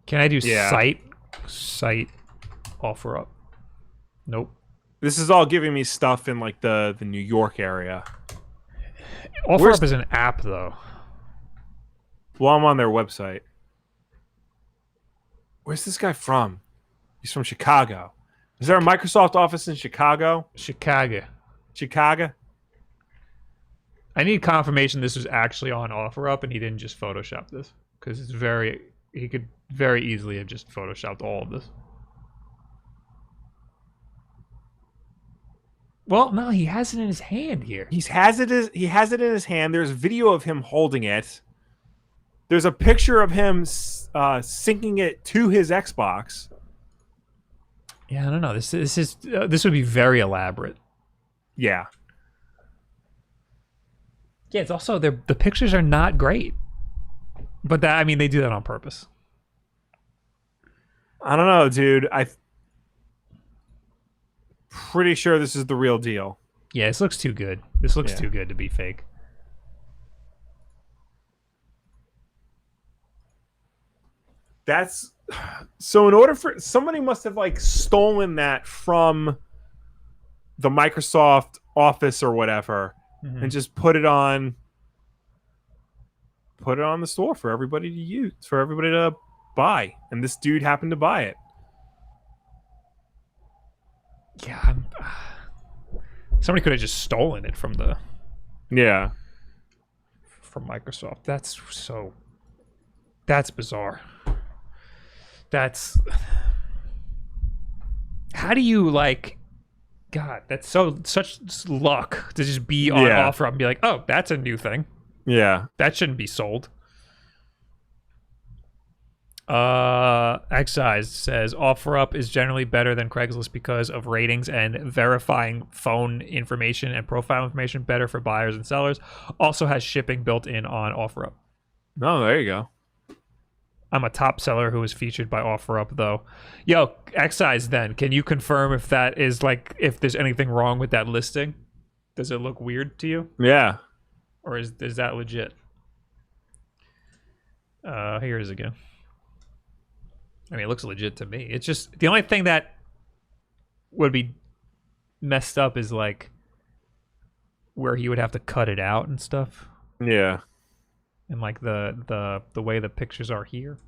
Can I do site OfferUp? Nope. This is all giving me stuff in like the New York area. OfferUp is an app though. Well, I'm on their website. Where's this guy from? He's from Chicago. Is there a Microsoft office in Chicago? Chicago. I need confirmation this was actually on OfferUp and he didn't just Photoshop this. Because he could very easily have just Photoshopped all of this. Well, no, he has it in his hand here. He has it in his hand. There's video of him holding it. There's a picture of him syncing it to his Xbox. Yeah, I don't know. This would be very elaborate. Yeah. Yeah, it's also the pictures are not great. But that, I mean, they do that on purpose. I don't know, dude. I'm pretty sure this is the real deal. Yeah, this looks too good. This looks too good to be fake. That's so. In order for somebody must have like stolen that from the Microsoft Office or whatever, and just put it on the store for everybody to use, for everybody to buy. And this dude happened to buy it. Yeah, somebody could have just stolen it from from Microsoft. That's bizarre. How do you like? God, that's such luck to just be on OfferUp and be like, oh, that's a new thing. Yeah, that shouldn't be sold. Excise says OfferUp is generally better than Craigslist because of ratings and verifying phone information and profile information, better for buyers and sellers. Also has shipping built in on OfferUp. Oh, there you go. I'm a top seller who was featured by OfferUp, though. Yo, Excise, then, can you confirm if that is like, if there's anything wrong with that listing? Does it look weird to you? Yeah. Or is that legit? Here it is again. I mean, it looks legit to me. It's just, the only thing that would be messed up is like where he would have to cut it out and stuff. Yeah. And like the way the pictures are here.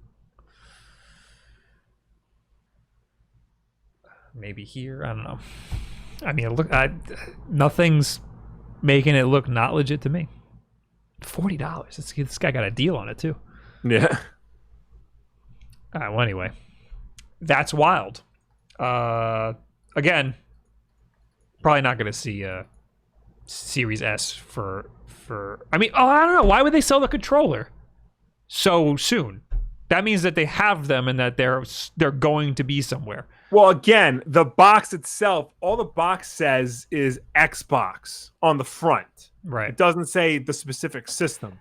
Maybe here, I don't know. I mean, look, nothing's making it look not legit to me. $40. This guy got a deal on it too. Yeah. All right. Well, anyway, that's wild. Again, probably not going to see a Series S for. I mean, I don't know. Why would they sell the controller so soon? That means that they have them and that they're going to be somewhere. Well, again, the box itself, all the box says is Xbox on the front. Right. It doesn't say the specific system.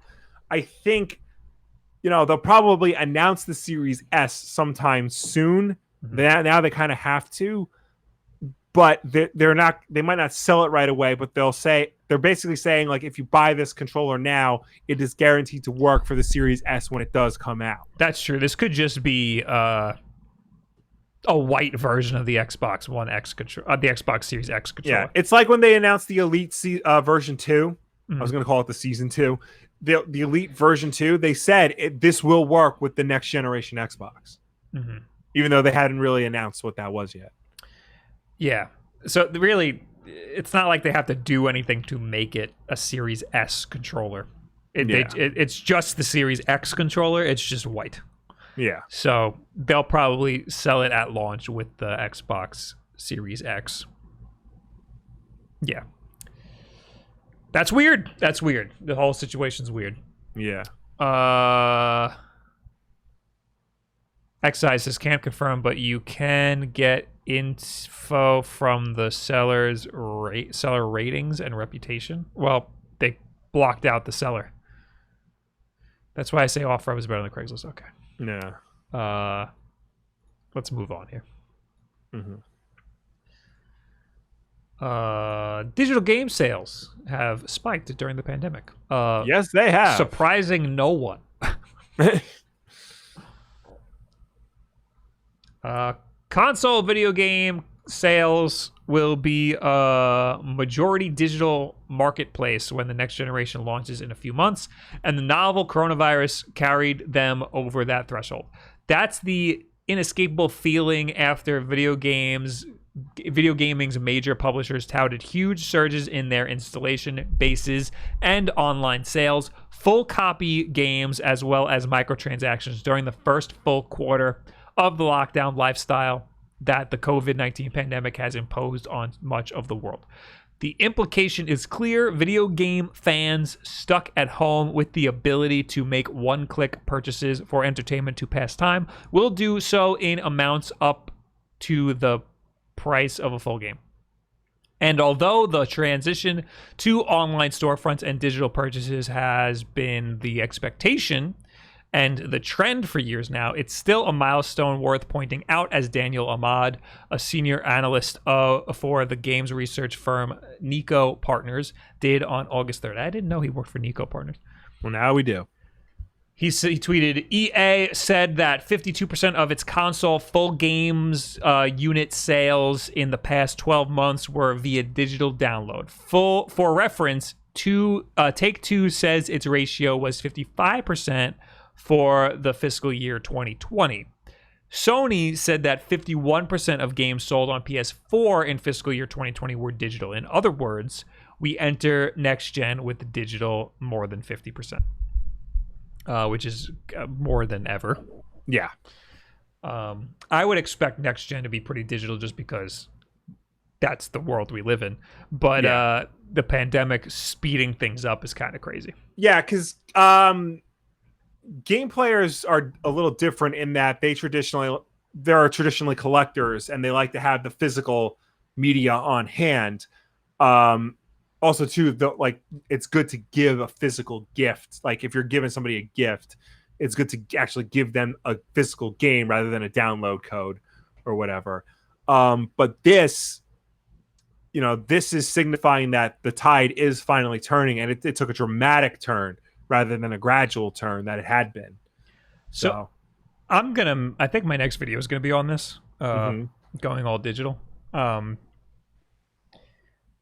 I think, they'll probably announce the Series S sometime soon. Mm-hmm. Now they kind of have to, but they're not. They might not sell it right away, but they're basically saying, like, if you buy this controller now, it is guaranteed to work for the Series S when it does come out. That's true. This could just be a white version of the Xbox One X control, the Xbox Series X controller. Yeah, it's like when they announced the Elite version 2. Mm-hmm. I was going to call it the Season 2. The Elite version 2, they said this will work with the next generation Xbox. Mm-hmm. Even though they hadn't really announced what that was yet. Yeah. So really, it's not like they have to do anything to make it a Series S controller. It's just the Series X controller. It's just white. Yeah. So they'll probably sell it at launch with the Xbox Series X. Yeah. That's weird. The whole situation's weird. Yeah. Excise says can't confirm, but you can get info from the seller ratings and reputation. Well, they blocked out the seller. That's why I say Off-Road is better than Craigslist. Okay. Yeah. Let's move on here. Mm-hmm. Digital game sales have spiked during the pandemic. Yes, they have. Surprising no one. Console video game sales will be a majority digital marketplace when the next generation launches in a few months, and the novel coronavirus carried them over that threshold. That's the inescapable feeling after video gaming's major publishers touted huge surges in their installation bases and online sales, full copy games, as well as microtransactions during the first full quarter of the lockdown lifestyle that the COVID-19 pandemic has imposed on much of the world. The implication is clear. Video game fans stuck at home with the ability to make one-click purchases for entertainment to pass time will do so in amounts up to the price of a full game. And although the transition to online storefronts and digital purchases has been the expectation and the trend for years now, it's still a milestone worth pointing out, as Daniel Ahmad, a senior analyst for the games research firm Nico Partners, did on August 3rd. I didn't know he worked for Nico Partners. Well, now we do. He tweeted, EA said that 52% of its console full games unit sales in the past 12 months were via digital download. For reference, Take-Two says its ratio was 55% for the fiscal year 2020. Sony said that 51% of games sold on PS4 in fiscal year 2020 were digital. In other words, we enter next gen with the digital more than 50%, which is more than ever. Yeah. I would expect next gen to be pretty digital just because that's the world we live in. But the pandemic speeding things up is kind of crazy. Yeah, because game players are a little different in that they're traditionally collectors and they like to have the physical media on hand. Also, too, it's good to give a physical gift. Like if you're giving somebody a gift, it's good to actually give them a physical game rather than a download code or whatever. But this is signifying that the tide is finally turning, and it took a dramatic turn rather than a gradual turn that it had been. So I think my next video is going to be on this, going all digital.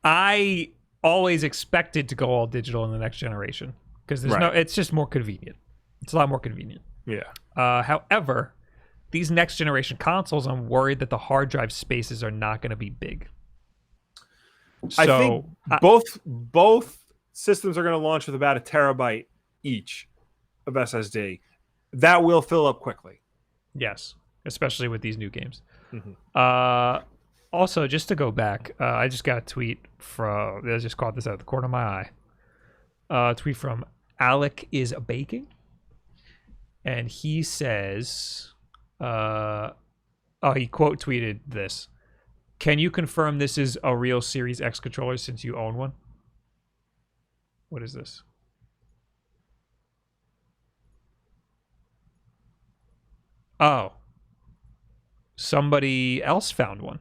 I always expected to go all digital in the next generation because it's just more convenient. It's a lot more convenient. Yeah. However, these next generation consoles, I'm worried that the hard drive spaces are not going to be big. I think So both systems are going to launch with about a terabyte each of SSD. That will fill up quickly. yes, especially with these new games. Mhm. Also, just to go back, I just got a tweet from. I just caught this out of the corner of my eye. A tweet from Alec is baking, and he says, he quote tweeted this. Can you confirm this is a real Series X controller since you own one? What is this? Oh. Somebody else found one.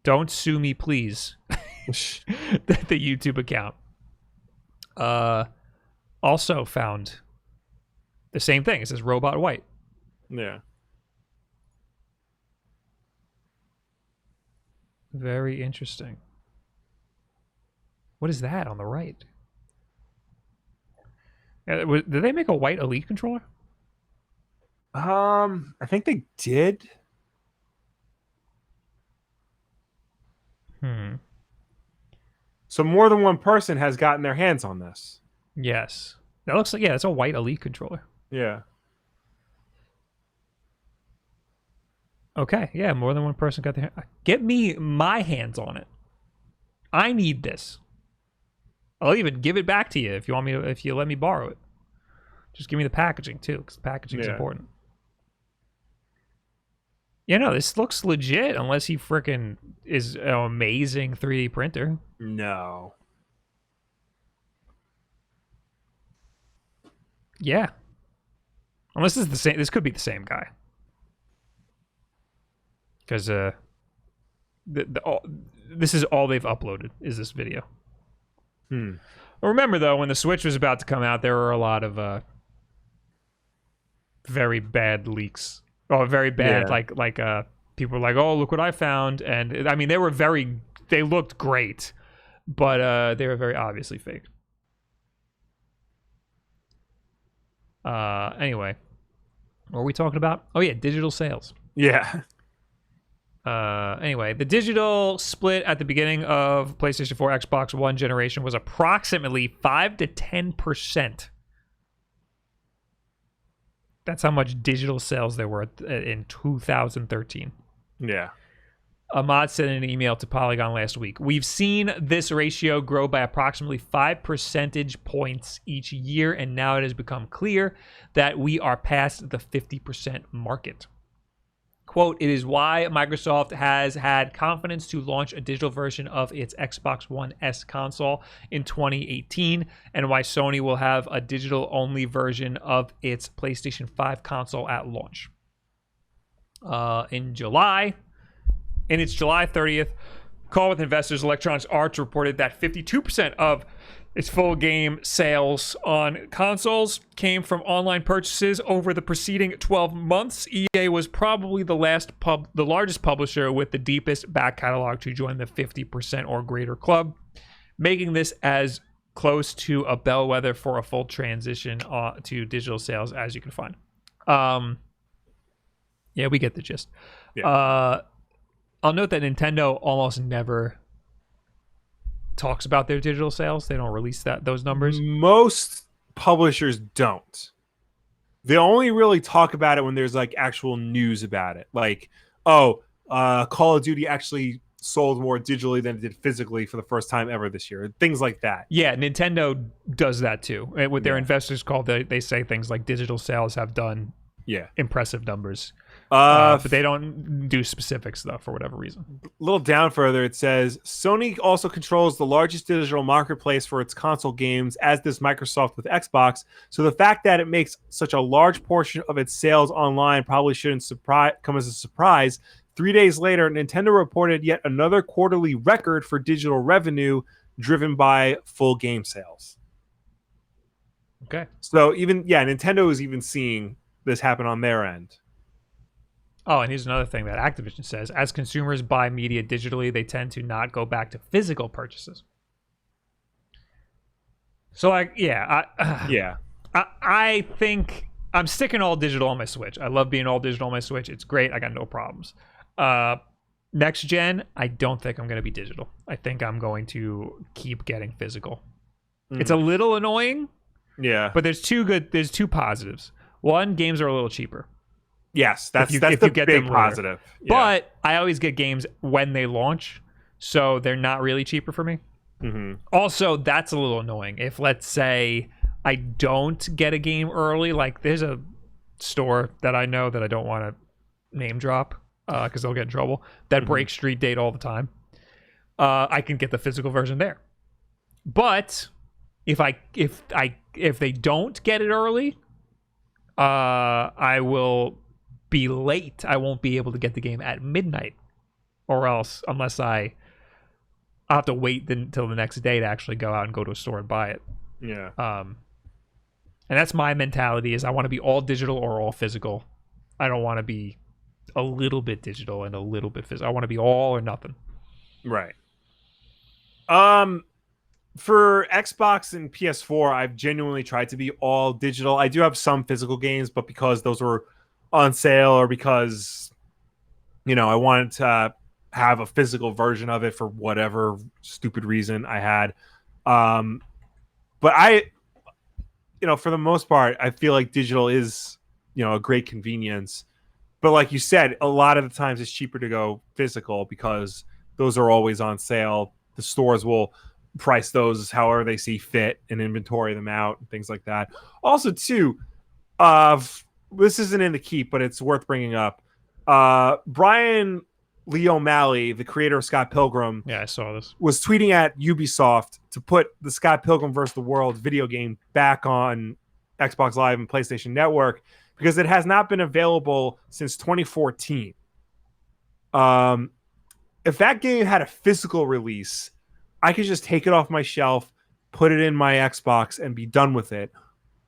Don't sue me, please. The YouTube account. Also found the same thing. It says Robot White. Yeah. Very interesting. What is that on the right? Did they make a white Elite controller? I think they did. So more than one person has gotten their hands on this. Yes. That looks like, yeah, that's a white Elite controller. Yeah. Okay, yeah, more than one person got their get me my hands on it. I need this. I'll even give it back to you if you want me to, if you let me borrow it. Just give me the packaging too, because the packaging is important. Yeah, no, this looks legit unless he freaking is an amazing 3D printer. No. Yeah. Unless this is the same. This could be the same guy. Because this is all they've uploaded is this video. Remember though, when the Switch was about to come out, there were a lot of very bad leaks. Oh, very bad. Yeah. People were like, "Oh, look what I found," and I mean, they looked great, but they were very obviously fake. Anyway, what were we talking about? Oh yeah, digital sales. Yeah. Anyway, the digital split at the beginning of PlayStation 4, Xbox One generation was approximately 5 to 10%. That's how much digital sales there were in 2013. Yeah. Ahmad sent an email to Polygon last week. We've seen this ratio grow by approximately 5 percentage points each year, and now it has become clear that we are past the 50% market. Quote, it is why Microsoft has had confidence to launch a digital version of its Xbox One S console in 2018, and why Sony will have a digital-only version of its PlayStation 5 console at launch. In its July 30th call with investors, Electronic Arts reported that 52% of its full game sales on consoles came from online purchases over the preceding 12 months. EA was probably the largest publisher with the deepest back catalog to join the 50% or greater club, making this as close to a bellwether for a full transition to digital sales as you can find. Yeah, we get the gist. Yeah. I'll note that Nintendo almost never talks about their digital sales. They don't release those numbers. Most publishers don't. They only really talk about it when there's like actual news about it. Like, Call of Duty actually sold more digitally than it did physically for the first time ever this year. Things like that. Yeah, Nintendo does that too. With their investors call, they say things like digital sales have done impressive numbers. But they don't do specifics though for whatever reason. A little down further, it says Sony also controls the largest digital marketplace for its console games, as does Microsoft with Xbox. So the fact that it makes such a large portion of its sales online probably shouldn't come as a surprise. 3 days later, Nintendo reported yet another quarterly record for digital revenue driven by full game sales. Okay. So Nintendo is even seeing this happen on their end. Oh, and here's another thing that Activision says. As consumers buy media digitally, they tend to not go back to physical purchases. So, I think I'm sticking all digital on my Switch. I love being all digital on my Switch. It's great. I got no problems. Next gen, I don't think I'm going to be digital. I think I'm going to keep getting physical. It's a little annoying. Yeah. But there's two positives. One, games are a little cheaper. Yes, that's if the you get big them positive. Yeah. But I always get games when they launch, so they're not really cheaper for me. Also, that's a little annoying. If, let's say, I don't get a game early, like there's a store that I know that I don't want to name drop because they'll get in trouble, that breaks street date all the time. I can get the physical version there. But if they don't get it early, I will be late. I won't be able to get the game at midnight, or else unless I'll have to wait until the next day to actually go out and go to a store and buy it. Yeah. And that's my mentality: is I want to be all digital or all physical. I don't want to be a little bit digital and a little bit physical. I want to be all or nothing. Right. For Xbox and PS4, I've genuinely tried to be all digital. I do have some physical games, but because those were on sale or because, I wanted to have a physical version of it for whatever stupid reason I had. But for the most part, I feel like digital is, a great convenience. But like you said, a lot of the times it's cheaper to go physical because those are always on sale. The stores will price those however they see fit and inventory them out and things like that. Also, too, this isn't in the keep, but it's worth bringing up. Brian Lee O'Malley, the creator of Scott Pilgrim, Yeah, I saw this. was tweeting at Ubisoft to put the Scott Pilgrim vs. the World video game back on Xbox Live and PlayStation Network because it has not been available since 2014. If that game had a physical release, I could just take it off my shelf, put it in my Xbox, and be done with it.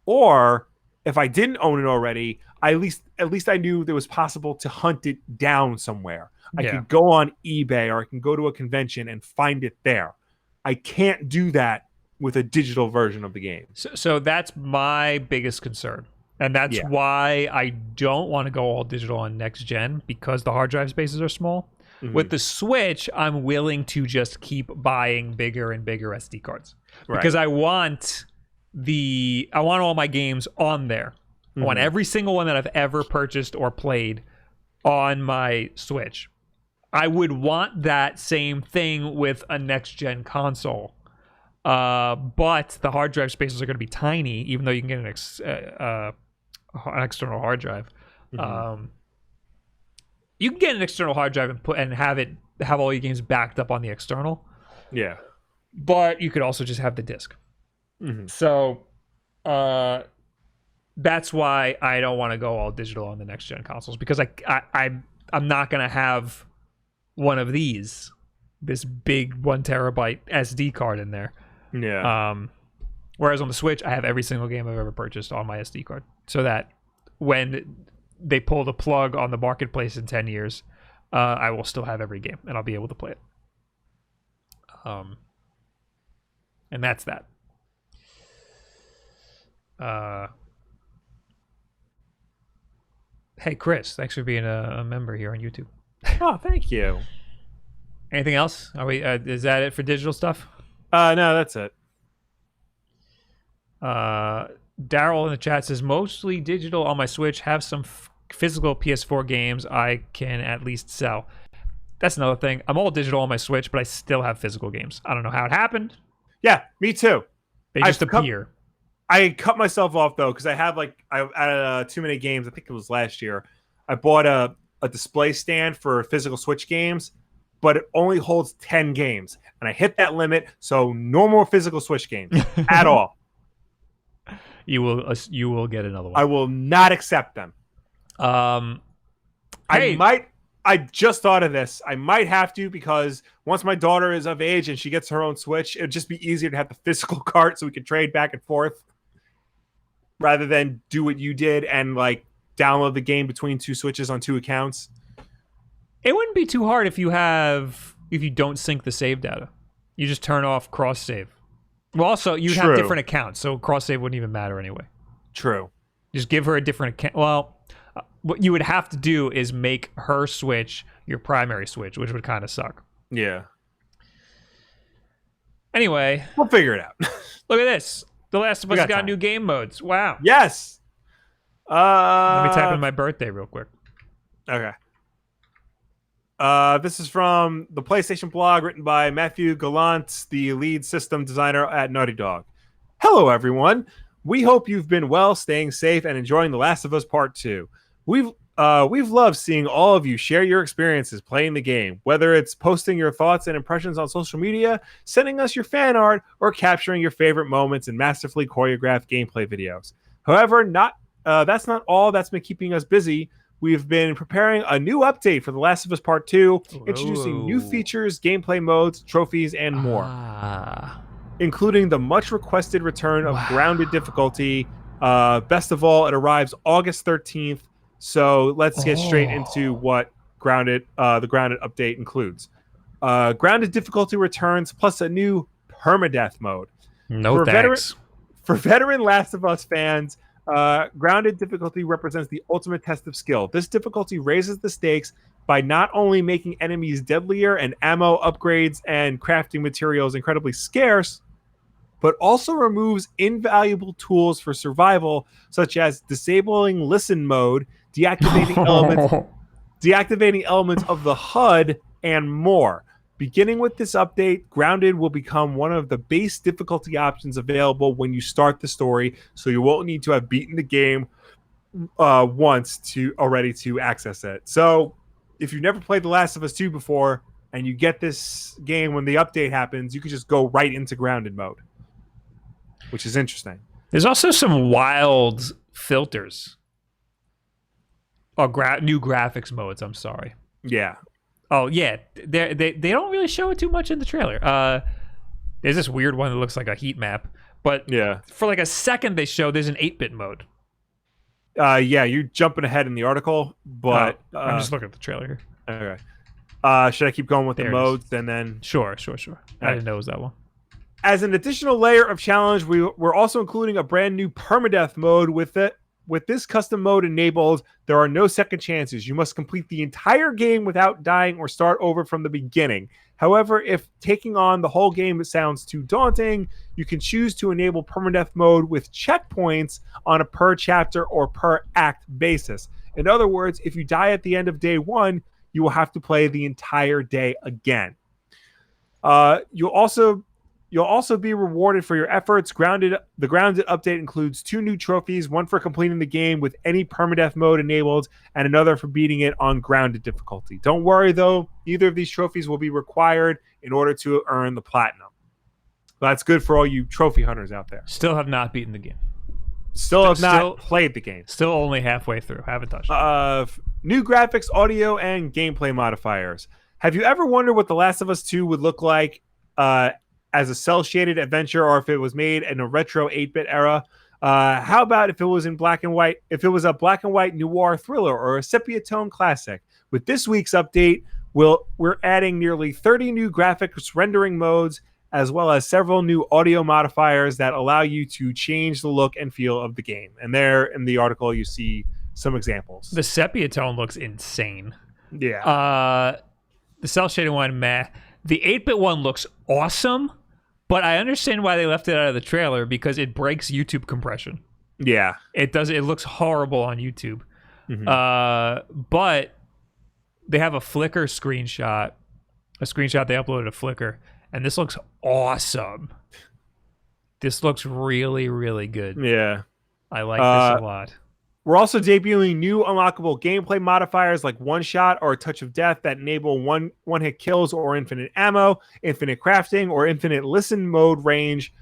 Or if I didn't own it already, at least I knew it was possible to hunt it down somewhere. I could go on eBay or I can go to a convention and find it there. I can't do that with a digital version of the game. So that's my biggest concern. And that's why I don't want to go all digital on next gen, because the hard drive spaces are small. With the Switch, I'm willing to just keep buying bigger and bigger SD cards because I want all my games on there. I want every single one that I've ever purchased or played on my Switch. I would want that same thing with a next gen console. But the hard drive spaces are going to be tiny, even though you can get an external hard drive. You can get an external hard drive and have all your games backed up on the external. Yeah. But you could also just have the disc. So that's why I don't want to go all digital on the next gen consoles, because I'm not going to have one of this big 1 terabyte SD card in there. Yeah. Whereas on the Switch, I have every single game I've ever purchased on my SD card, so that when they pull the plug on the marketplace in 10 years, I will still have every game and I'll be able to play it. And that's that. Hey, Chris, thanks for being a member here on YouTube. Oh, thank you. Anything else? Are we? Is that it for digital stuff? No, that's it. Daryl in the chat says, mostly digital on my Switch, have some physical PS4 games I can at least sell. That's another thing. I'm all digital on my Switch, but I still have physical games. I don't know how it happened. Yeah, me too. They just appear. I cut myself off, though, because I have too many games. I think it was last year. I bought a display stand for physical Switch games, but it only holds 10 games. And I hit that limit, so no more physical Switch games at all. You will get another one. I will not accept them. I just thought of this. I might have to, because once my daughter is of age and she gets her own Switch, it'd just be easier to have the physical cart so we could trade back and forth rather than do what you did and download the game between 2 Switches on 2 accounts. It wouldn't be too hard if you don't sync the save data. You just turn off cross save. Well, also, you'd have different accounts, so cross-save wouldn't even matter anyway. True. Just give her a different account. Well, What you would have to do is make her switch your primary switch, which would kind of suck. Yeah. Anyway, We'll figure it out. look at this. The Last of Us got time. new game modes. Wow. Yes. Let me type in my birthday real quick. Okay. This is from the PlayStation blog written by Matthew Gallant, the lead system designer at Naughty Dog. Hello, everyone. We hope you've been well, staying safe, and enjoying The Last of Us Part 2. We've loved seeing all of you share your experiences playing the game, whether it's posting your thoughts and impressions on social media, sending us your fan art, or capturing your favorite moments in masterfully choreographed gameplay videos. However, that's not all that's been keeping us busy. We've been preparing a new update for The Last of Us Part 2, introducing new features, gameplay modes, trophies, and more. Including the much-requested return of grounded difficulty. Best of all, it arrives August 13th. So let's get straight into what the grounded update includes. Grounded difficulty returns, plus a new permadeath mode. No thanks. For veteran Last of Us fans, grounded difficulty represents the ultimate test of skill. This difficulty raises the stakes by not only making enemies deadlier and ammo upgrades and crafting materials incredibly scarce, but also removes invaluable tools for survival, such as disabling listen mode, deactivating elements of the HUD, and more. Beginning with this update, Grounded will become one of the base difficulty options available when you start the story, so you won't need to have beaten the game once to access it. So if you've never played The Last of Us 2 before, and you get this game when the update happens, you can just go right into Grounded mode, which is interesting. There's also some wild filters. New graphics modes, I'm sorry. Yeah. Oh, yeah. They don't really show it too much in the trailer. There's this weird one that looks like a heat map. But yeah, for like a second they show there's an 8-bit mode. Yeah, you're jumping ahead in the article, but... I'm just looking at the trailer here. Okay. Should I keep going with the modes and then... Sure. I didn't know it was that one. As an additional layer of challenge, we're also including a brand new permadeath mode with it. With this custom mode enabled, there are no second chances. You must complete the entire game without dying or start over from the beginning. However, if taking on the whole game sounds too daunting, you can choose to enable permadeath mode with checkpoints on a per chapter or per act basis. In other words, if you die at the end of day 1, you will have to play the entire day again. You'll also be rewarded for your efforts. The Grounded update includes 2 new trophies, one for completing the game with any permadeath mode enabled, and another for beating it on grounded difficulty. Don't worry, though. Neither of these trophies will be required in order to earn the platinum. That's good for all you trophy hunters out there. Still have not beaten the game. Still have not played the game. Still only halfway through. Haven't touched it. New graphics, audio, and gameplay modifiers. Have you ever wondered what The Last of Us 2 would look like as a cel-shaded adventure, or if it was made in a retro 8-bit era? How about if it was in black and white? If it was a black and white noir thriller or a sepia tone classic? With this week's update, we're adding nearly 30 new graphics rendering modes, as well as several new audio modifiers that allow you to change the look and feel of the game. And there in the article, you see some examples. The sepia tone looks insane. Yeah. The cel-shaded one, meh. The 8-bit one looks awesome, but I understand why they left it out of the trailer, because it breaks YouTube compression. Yeah. It does. It looks horrible on YouTube. Mm-hmm. But they have a Flickr screenshot. A screenshot they uploaded to Flickr, and this looks awesome. This looks really, really good. Yeah. I like this a lot. We're also debuting new unlockable gameplay modifiers like One Shot or Touch of Death that enable one-hit kills or infinite ammo, infinite crafting, or infinite listen mode range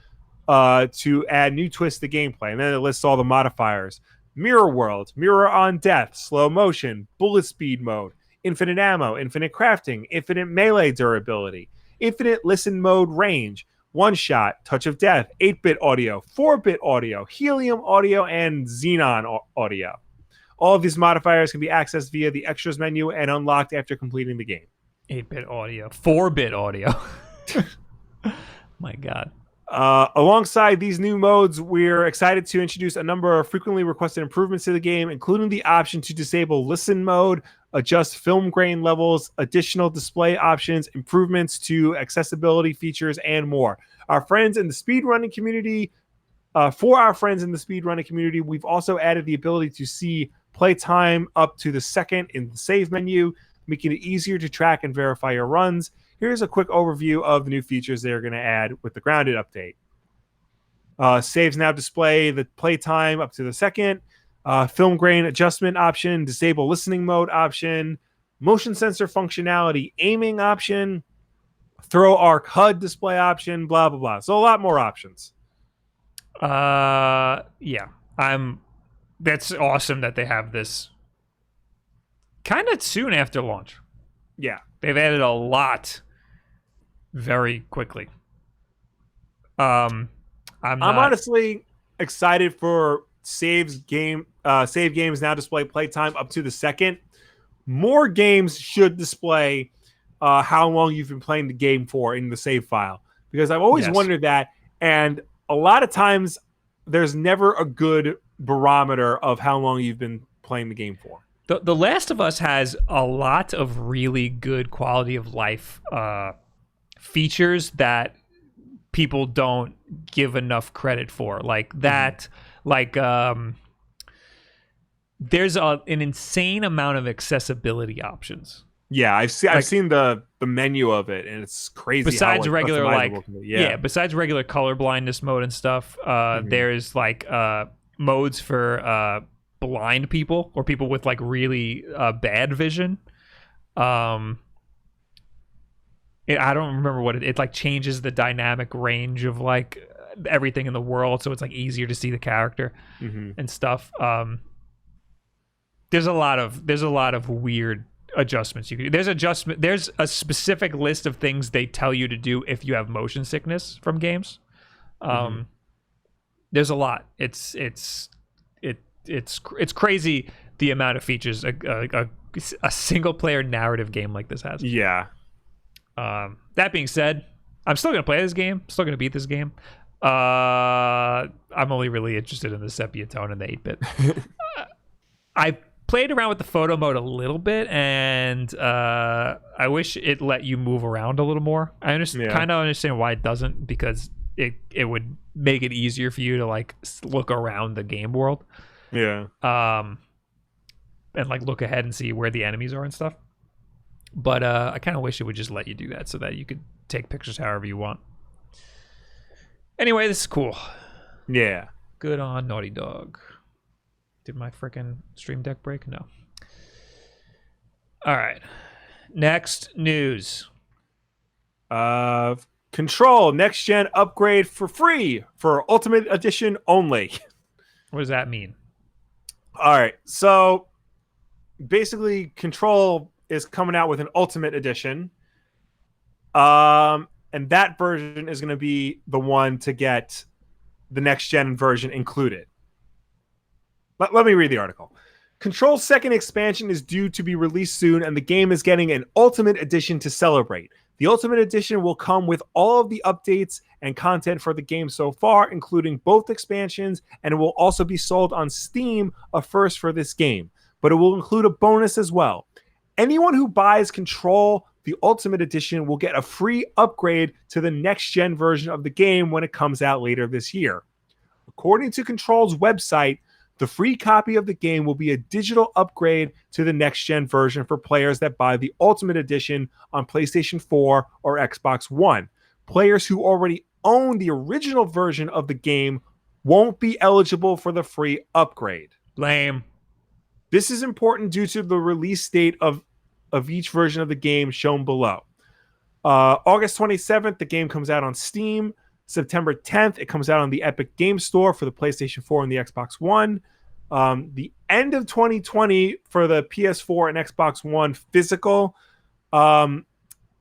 to add new twists to gameplay. And then it lists all the modifiers. Mirror World, Mirror on Death, Slow Motion, Bullet Speed Mode, Infinite Ammo, Infinite Crafting, Infinite Melee Durability, Infinite Listen Mode Range, One Shot, Touch of Death, 8-bit audio, 4-bit audio, helium audio, and xenon audio. All of these modifiers can be accessed via the extras menu and unlocked after completing the game. 8-bit audio, 4-bit audio. My God. Alongside these new modes, we're excited to introduce a number of frequently requested improvements to the game, including the option to disable listen mode, adjust film grain levels, additional display options, improvements to accessibility features, and more. Our friends in the speedrunning community, for our friends in the speedrunning community, we've also added the ability to see playtime up to the second in the save menu, making it easier to track and verify your runs. Here's a quick overview of the new features they're going to add with the Grounded update. Saves now display the playtime up to the second. Film grain adjustment option, disable listening mode option, motion sensor functionality, aiming option, throw arc HUD display option, blah, blah, blah. So a lot more options. Yeah. That's awesome that they have this kind of soon after launch. Yeah. They've added a lot very quickly. I'm honestly excited for save games now display playtime up to the second. More games should display how long you've been playing the game for in the save file, because I've always wondered that, and a lot of times there's never a good barometer of how long you've been playing the game for. The Last of Us has a lot of really good quality of life features that people don't give enough credit for, like that. There's an insane amount of accessibility options. Yeah, I've seen the menu of it, and it's crazy. Besides how, regular besides regular color blindness mode and stuff, there's modes for blind people or people with like really bad vision. I don't remember what it like changes the dynamic range of like everything in the world, so it's like easier to see the character and stuff. There's a lot of weird adjustments you can do. There's a specific list of things they tell you to do if you have motion sickness from games. There's a lot. It's crazy the amount of features a single player narrative game like this has. Yeah. That being said, I'm still gonna play this game. Still gonna beat this game. I'm only really interested in the sepia tone and the 8-bit. I played around with the photo mode a little bit, and I wish it let you move around a little more. I kind of understand why it doesn't, because it would make it easier for you to like look around the game world. Yeah. And like look ahead and see where the enemies are and stuff. But I kind of wish it would just let you do that so that you could take pictures however you want. Anyway, this is cool. Yeah. Good on Naughty Dog. Did my frickin' Stream Deck break? No. All right. Next news. Control next gen upgrade for free for Ultimate Edition only. What does that mean? All right. So basically, Control is coming out with an Ultimate Edition. And that version is going to be the one to get the next gen version included. Let me read the article. Control's second expansion is due to be released soon, and the game is getting an Ultimate Edition to celebrate. The Ultimate Edition will come with all of the updates and content for the game so far, including both expansions, and it will also be sold on Steam, a first for this game. But it will include a bonus as well. Anyone who buys Control, the Ultimate Edition, will get a free upgrade to the next-gen version of the game when it comes out later this year. According to Control's website, the free copy of the game will be a digital upgrade to the next-gen version for players that buy the Ultimate Edition on PlayStation 4 or Xbox One. Players who already own the original version of the game won't be eligible for the free upgrade. Lame. This is important due to the release date of each version of the game shown below. August 27th, the game comes out on Steam. September 10th, it comes out on the Epic Game Store for the PlayStation 4 and the Xbox One. The end of 2020 for the PS4 and Xbox One physical. The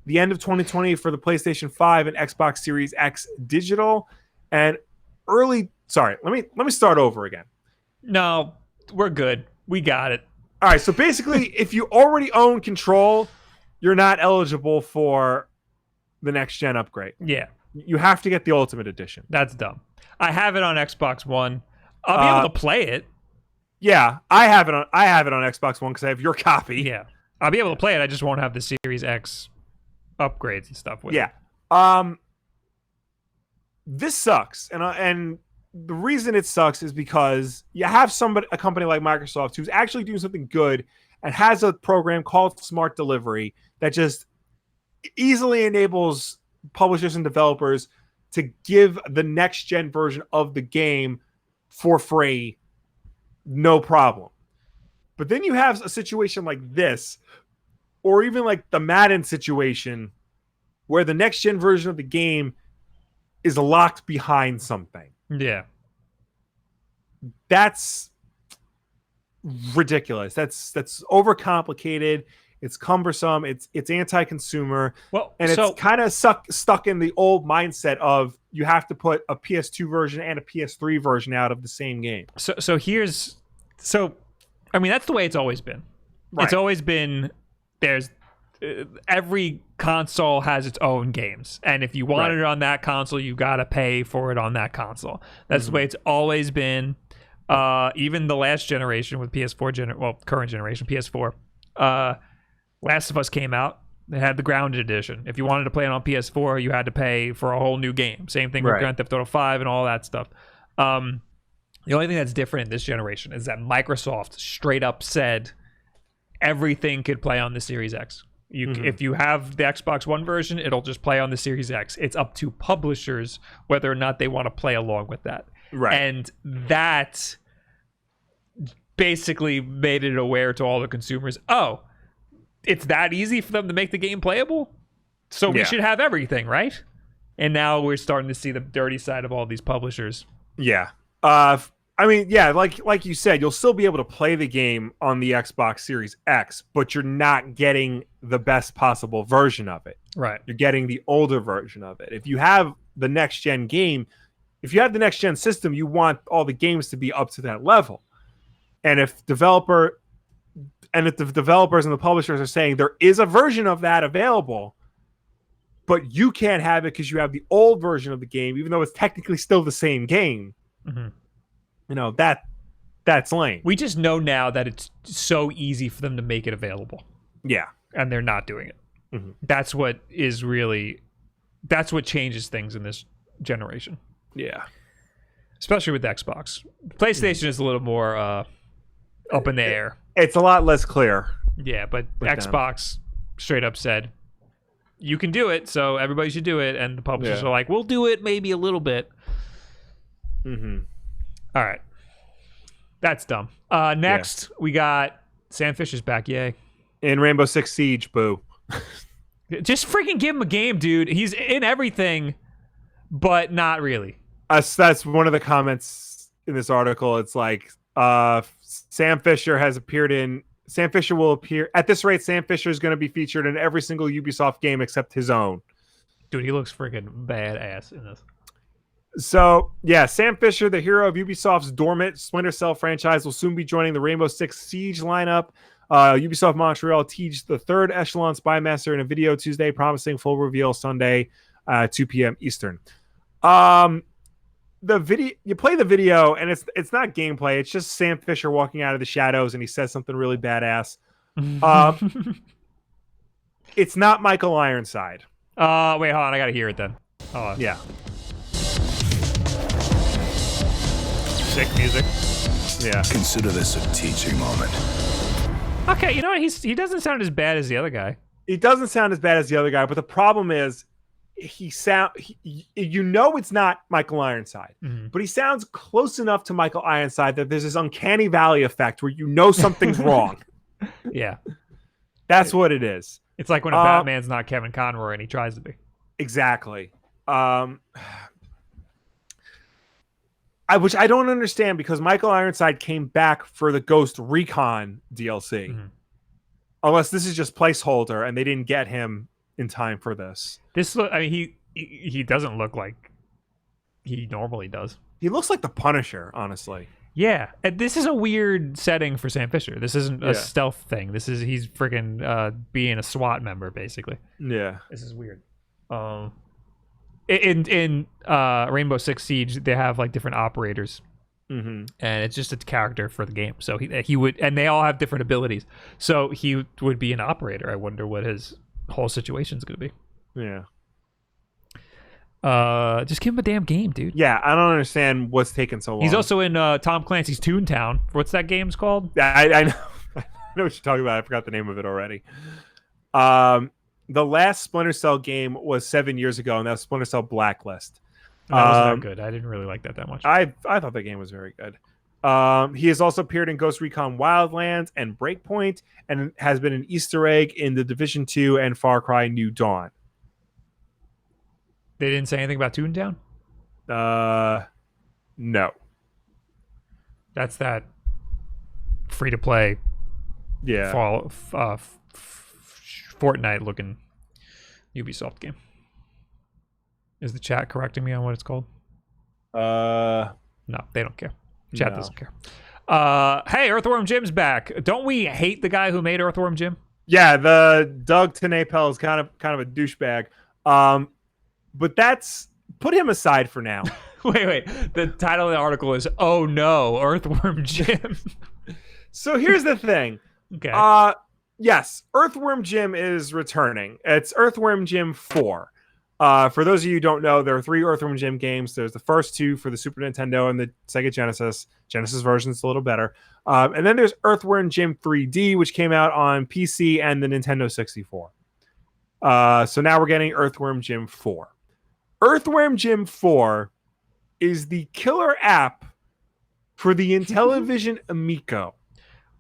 end of 2020 for the PlayStation 5 and Xbox Series X digital. And let me start over again. No, we're good. We got it. All right, so basically, if you already own Control, you're not eligible for the next gen upgrade. Yeah. You have to get the Ultimate Edition. That's dumb. I have it on Xbox One. I'll be able to play it. Yeah, I have it on Xbox One because I have your copy. Yeah, I'll be able to play it. I just won't have the Series X upgrades and stuff with it. This sucks, and the reason it sucks is because you have a company like Microsoft who's actually doing something good and has a program called Smart Delivery that just easily enables publishers and developers to give the next gen version of the game for free, no problem. But then you have a situation like this, or even like the Madden situation, where the next gen version of the game is locked behind something. Yeah. That's ridiculous. That's overcomplicated. It's cumbersome. It's anti-consumer. Well, and it's kind of stuck in the old mindset of you have to put a PS2 version and a PS3 version out of the same game. So I mean, that's the way it's always been. Right. It's always been there's every console has its own games, and if you want it on that console, you got to pay for it on that console. That's the way it's always been. Even the last generation with current generation PS4, Last of Us came out. They had the grounded edition. If you wanted to play it on PS4, you had to pay for a whole new game. Same thing with Grand Theft Auto 5 and all that stuff. The only thing that's different in this generation is that Microsoft straight up said everything could play on the Series X. If you have the Xbox One version, it'll just play on the Series X. It's up to publishers whether or not they want to play along with that. Right. And that basically made it aware to all the consumers, oh, it's that easy for them to make the game playable? So we should have everything, right? And now we're starting to see the dirty side of all these publishers. Yeah. I mean, yeah, like you said, you'll still be able to play the game on the Xbox Series X, but you're not getting the best possible version of it. Right. You're getting the older version of it. If you have the next gen game, if you have the next gen system, you want all the games to be up to that level. And if the developers and the publishers are saying there is a version of that available, but you can't have it because you have the old version of the game, even though it's technically still the same game. You know, that's lame. We just know now that it's so easy for them to make it available. Yeah. And they're not doing it. That's what changes things in this generation. Yeah. Especially with Xbox. PlayStation is a little more up in the air. It's a lot less clear. Yeah, but Xbox straight up said, you can do it, so everybody should do it. And the publishers are like, we'll do it maybe a little bit. All right. That's dumb. Next, we got Sam Fisher's back. Yay. In Rainbow Six Siege, boo. Just freaking give him a game, dude. He's in everything, but not really. That's one of the comments in this article. It's like, Sam Fisher will appear. At this rate, Sam Fisher is going to be featured in every single Ubisoft game except his own. Dude, he looks freaking badass in this. So, yeah, Sam Fisher, the hero of Ubisoft's dormant Splinter Cell franchise, will soon be joining the Rainbow Six Siege lineup. Ubisoft Montreal teased the third echelon spy master in a video Tuesday, promising full reveal Sunday, 2 p.m. Eastern. The video, you play the video, and it's not gameplay. It's just Sam Fisher walking out of the shadows, and he says something really badass. It's not Michael Ironside. Wait, hold on. I got to hear it then. Yeah. Sick music. Yeah. Consider this a teaching moment. Okay, you know what? He doesn't sound as bad as the other guy. He doesn't sound as bad as the other guy, but the problem is you know it's not Michael Ironside, but he sounds close enough to Michael Ironside that there's this uncanny valley effect where you know something's wrong. Yeah. That's what it is. It's like when a Batman's not Kevin Conroy and he tries to be. Exactly. Which I don't understand, because Michael Ironside came back for the Ghost Recon DLC. Unless this is just placeholder and they didn't get him in time for this. He doesn't look like he normally does. He looks like the Punisher, honestly. Yeah, and this is a weird setting for Sam Fisher. This isn't a stealth thing. He's freaking being a SWAT member, basically. Yeah. This is weird. In Rainbow Six Siege, they have like different operators, Mm-hmm. and it's just a character for the game. So he would, and they all have different abilities. So he would be an operator. I wonder what his whole situation's gonna be. Yeah. Just give him a damn game, dude. Yeah, I don't understand what's taking so long. He's also in Tom Clancy's Toontown. What's that game's called? I know. I know what you're talking about. I forgot the name of it already. The last Splinter Cell game was 7 years ago, and that was Splinter Cell Blacklist. That wasn't that good. I didn't really like that much. I thought that game was very good. He has also appeared in Ghost Recon Wildlands and Breakpoint, and has been an Easter egg in the Division 2 and Far Cry New Dawn. They didn't say anything about Toontown? No. That's that free-to-play Yeah. Fortnite looking Ubisoft game. Is the chat correcting me on what it's called? No, they don't care. Chat No. doesn't care. Hey, Earthworm Jim's back. Don't we hate the guy who made Earthworm Jim? Yeah, the Doug Tenapel is kind of a douchebag. But that's put him aside for now. Wait. The title of the article is "Oh no, Earthworm Jim." So here's the thing. Okay. Yes, Earthworm Jim is returning. It's Earthworm Jim 4. For those of you who don't know, there are 3 Earthworm Jim games. There's the first 2 for the Super Nintendo and the Sega Genesis. Genesis version is a little better. And then there's Earthworm Jim 3D, which came out on PC and the Nintendo 64. So now we're getting Earthworm Jim 4. Earthworm Jim 4 is the killer app for the Intellivision Amico.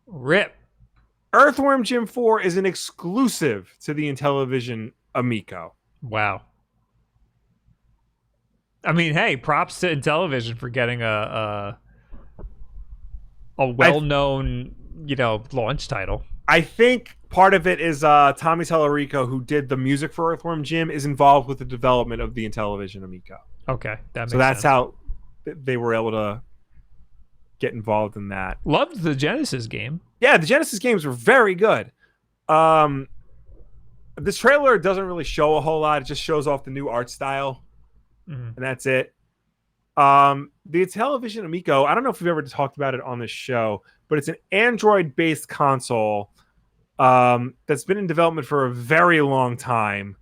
Rip. Earthworm Jim 4 is an exclusive to the Intellivision Amico. Wow. I mean, hey, props to Intellivision for getting a well-known, launch title. I think part of it is Tommy Tallarico, who did the music for Earthworm Jim, is involved with the development of the Intellivision Amico. Okay, that makes So that's sense. how they were able to get involved in that. Loved the Genesis game. Yeah, the Genesis games were very good. This trailer doesn't really show a whole lot. It just shows off the new art style, and that's it. The Intellivision Amico, I don't know if we've ever talked about it on this show, but it's an Android-based console that's been in development for a very long time.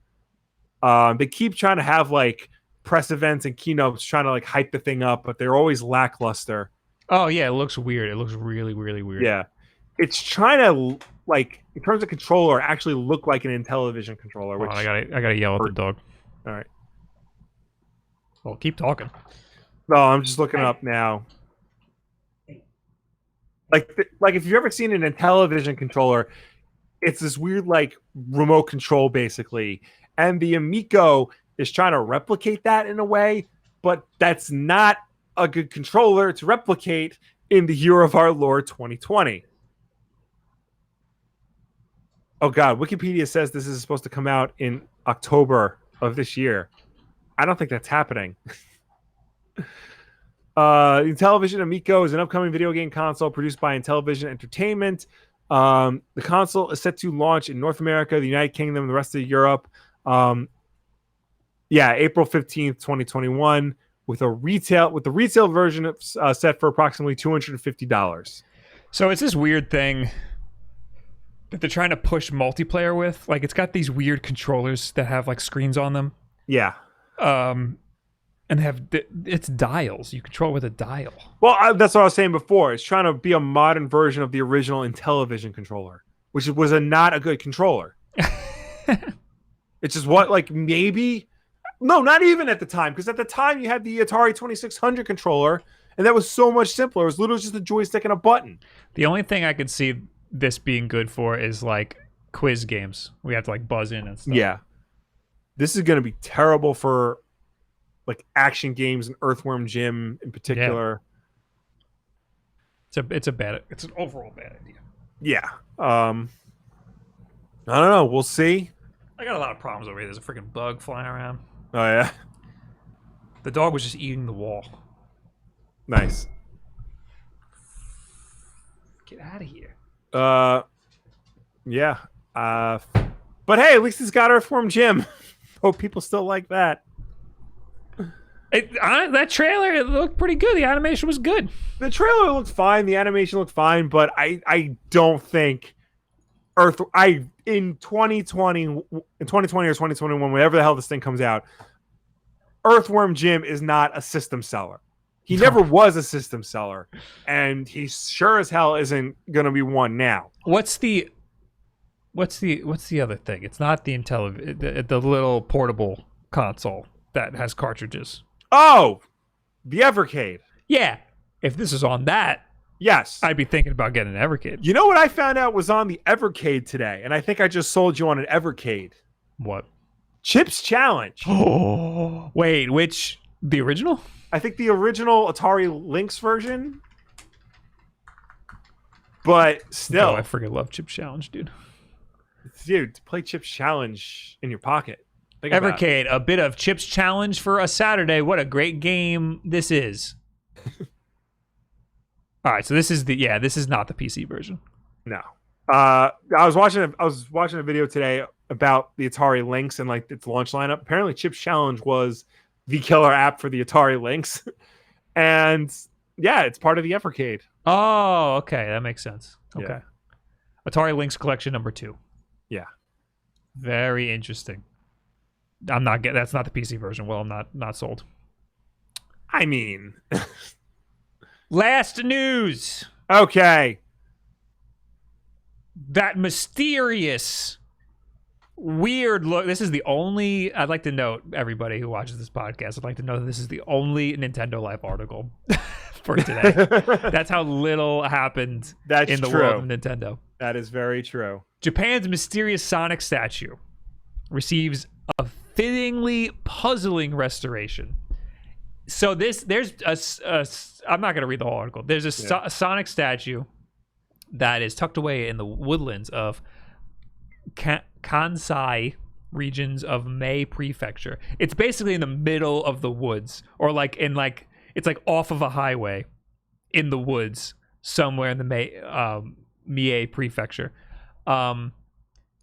They keep trying to have like press events and keynotes trying to like hype the thing up, but they're always lackluster. Oh yeah, it looks weird. It looks really, really weird. Yeah. It's trying to, like, in terms of controller, actually look like an Intellivision controller. Which I gotta yell at the dog. All right. Well, keep talking. No, I'm just looking up now. Like if you've ever seen an Intellivision controller, it's this weird like remote control basically, and the Amico is trying to replicate that in a way, but that's not a good controller to replicate in the year of our Lord 2020. Oh God, Wikipedia says this is supposed to come out in October of this year. I don't think that's happening. Intellivision Amico is an upcoming video game console produced by Intellivision Entertainment. The console is set to launch in North America, the United Kingdom, and the rest of Europe. April 15th, 2021, with the retail version set for approximately $250. So it's this weird thing that they're trying to push multiplayer with. Like, it's got these weird controllers that have like screens on them. Yeah. And it's dials. You control with a dial. Well, that's what I was saying before. It's trying to be a modern version of the original Intellivision controller, which was not a good controller. It's just maybe... No, not even at the time, because at the time you had the Atari 2600 controller, and that was so much simpler. It was literally just a joystick and a button. The only thing I could see this being good for is like quiz games. We have to like buzz in and stuff. Yeah. This is going to be terrible for like action games and Earthworm Jim in particular. Yeah. It's an overall bad idea. Yeah. I don't know. We'll see. I got a lot of problems over here. There's a freaking bug flying around. Oh yeah. The dog was just eating the wall. Nice. Get out of here. Yeah. But hey, at least it's got Earthworm Jim. Hope people still like that. That trailer, it looked pretty good. The animation was good. The trailer looked fine. The animation looked fine, but I don't think in 2020 or 2021, whenever the hell this thing comes out, Earthworm Jim is not a system seller. He never was a system seller, and he sure as hell isn't going to be one now. What's the other thing? It's not the Intellivision, the little portable console that has cartridges. Oh, the Evercade. Yeah, if this is on that, yes, I'd be thinking about getting an Evercade. You know what I found out was on the Evercade today, and I think I just sold you on an Evercade. What? Chips Challenge. Oh, wait, the original? I think the original Atari Lynx version. But still. Oh, I freaking love Chips Challenge, dude. Dude, to play Chips Challenge in your pocket. Evercade, a bit of Chips Challenge for a Saturday. What a great game this is. All right, so this is not the PC version. No. I was watching a video today about the Atari Lynx and like its launch lineup. Apparently Chips Challenge was the killer app for the Atari Lynx. And yeah, it's part of the Evercade. Oh, okay, that makes sense. Okay. Yeah. Atari Lynx Collection #2. Yeah. Very interesting. That's not the PC version. Well, I'm not sold. I mean, last news. Okay. That mysterious, weird look. This is the only. I'd like to note, everybody who watches this podcast, I'd like to know that this is the only Nintendo Life article for today. That's how little happened in the world of Nintendo. That is very true. Japan's mysterious Sonic statue receives a fittingly puzzling restoration. So there's I'm not going to read the whole article. There's a Sonic statue that is tucked away in the woodlands of Kansai regions of Mei Prefecture. It's basically in the middle of the woods, or it's like off of a highway in the woods somewhere in the Mie Prefecture.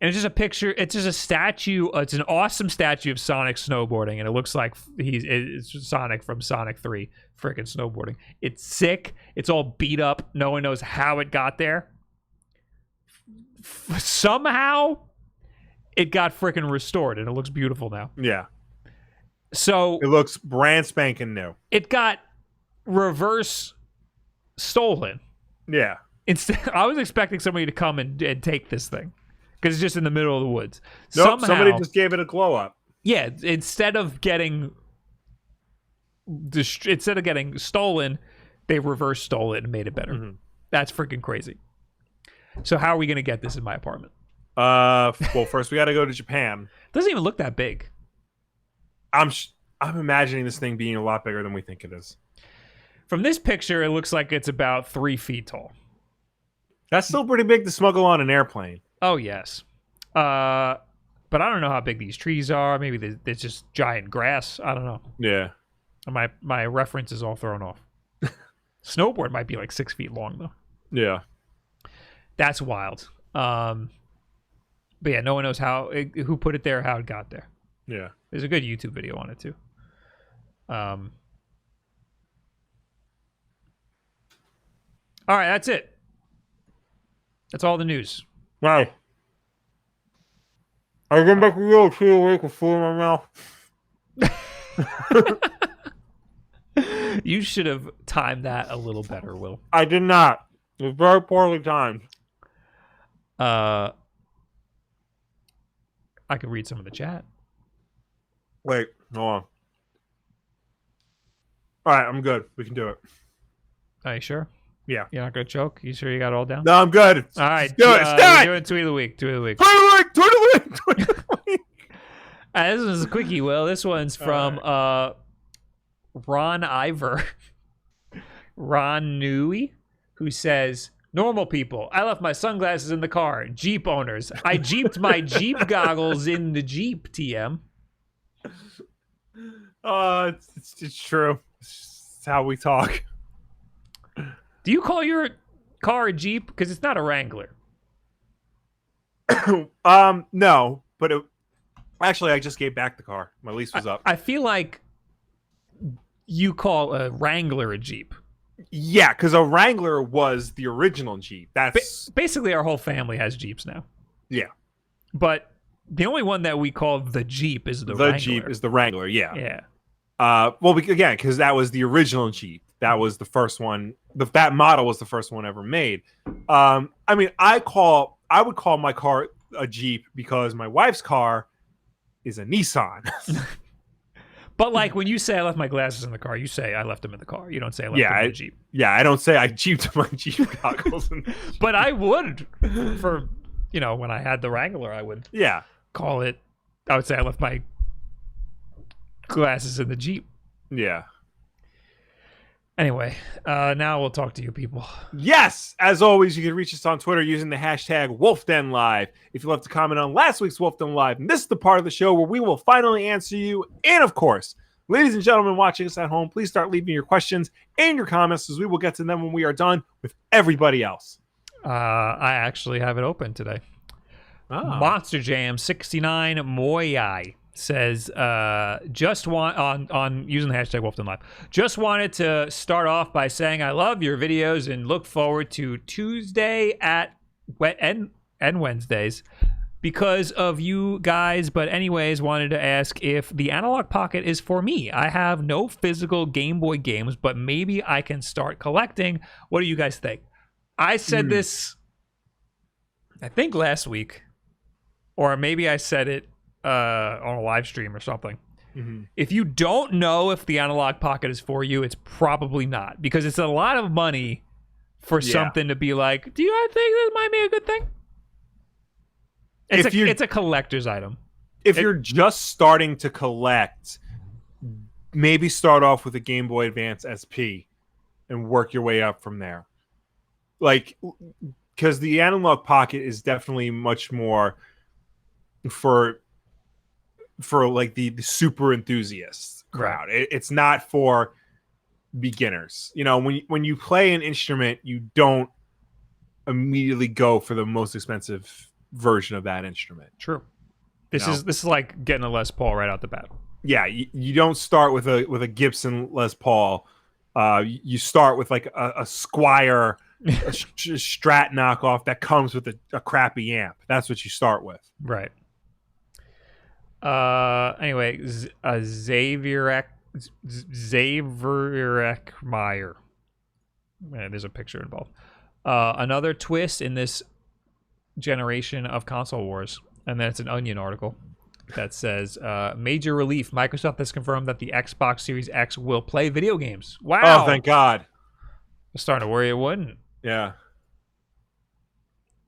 And it's just a picture. It's just a statue. It's an awesome statue of Sonic snowboarding, and it looks like it's Sonic from Sonic 3 freaking snowboarding. It's sick. It's all beat up. No one knows how it got there. Somehow, it got freaking restored, and it looks beautiful now. Yeah. So it looks brand spanking new. It got reverse stolen. Yeah. Instead, I was expecting somebody to come and take this thing, because it's just in the middle of the woods. Nope, somebody just gave it a glow up. Yeah, instead of getting stolen, they reverse stole it and made it better. Mm-hmm. That's freaking crazy. So how are we going to get this in my apartment? Well, first we got to go to Japan. It doesn't even look that big. I'm imagining this thing being a lot bigger than we think it is. From this picture, it looks like it's about 3 feet tall. That's still pretty big to smuggle on an airplane. Oh, yes. But I don't know how big these trees are. Maybe there's just giant grass. I don't know. Yeah. My reference is all thrown off. Snowboard might be like 6 feet long, though. Yeah. That's wild. But yeah, no one knows who put it there, how it got there. Yeah. There's a good YouTube video on it, too. All right, that's it. That's all the news. Wow. I can make a little tree awake with food in my mouth. You should have timed that a little better, Will. I did not. It was very poorly timed. I could read some of the chat. Wait, hold on. All right, I'm good. We can do it. Are you sure? Yeah. You're not going to choke? You sure you got it all down? No, I'm good. All right. Do it. Start. Doing tweet of the week. Tweet of the week. Tweet of the week. This one's a quickie, Will. This one's from Ron Ivor. Ron Nui, who says, normal people, I left my sunglasses in the car. Jeep owners, I jeeped my Jeep goggles in the Jeep, TM. It's true. It's how we talk. Do you call your car a Jeep? Because it's not a Wrangler. No, but actually, I just gave back the car. My lease was up. I feel like You call a Wrangler a Jeep. Yeah, because a Wrangler was the original Jeep. That's Basically, our whole family has Jeeps now. yeah. But the only one that we call the Jeep is the The Wrangler. Jeep is the Wrangler. Yeah. Yeah. Well, again, because that was the original Jeep. That was the first one. That model was the first one ever made. I mean, I would call my car a Jeep because my wife's car is a Nissan. But like when you say I left my glasses in the car, you say I left them in the car. You don't say I left them in the Jeep. Yeah, I don't say I Jeeped my Jeep goggles. But I would for, when I had the Wrangler, I would call it, I would say I left my glasses in the Jeep. Yeah. Anyway, now we'll talk to you people. Yes! As always, you can reach us on Twitter using the hashtag WolfDenLive. If you'd love to comment on last week's Wolf Den Live, and this is the part of the show where we will finally answer you. And of course, ladies and gentlemen watching us at home, please start leaving your questions and your comments, as we will get to them when we are done with everybody else. I actually have it open today. Monster Jam 69 Moyai says just want on using the hashtag WolfDenLive. Just wanted to start off by saying I love your videos and look forward to Tuesday and Wednesdays because of you guys. But anyways, wanted to ask if the Analog Pocket is for me. I have no physical Game Boy games, but maybe I can start collecting. What do you guys think? I said this, I think last week, or maybe I said it on a live stream or something. If you don't know if the Analog Pocket is for you, it's probably not, because it's a lot of money for something to be like, do you think this might be a good thing? It's a collector's item. If you're just starting to collect, maybe start off with a Game Boy Advance SP and work your way up from there. Like, because the Analog Pocket is definitely much more for like the super enthusiasts crowd. Right. It's not for beginners. When you play an instrument, you don't immediately go for the most expensive version of that instrument. True. This is like getting a Les Paul right out the bat. Yeah, you don't start with a Gibson Les Paul. You start with like a Squier, a Strat knockoff that comes with a crappy amp. That's what you start with. Right. Anyway, Xavier Meyer. There's a picture involved. Another twist in this generation of console wars, and then it's an Onion article that says major relief. Microsoft has confirmed that the Xbox Series X will play video games. Wow! Oh, thank God. I'm starting to worry it wouldn't. Yeah.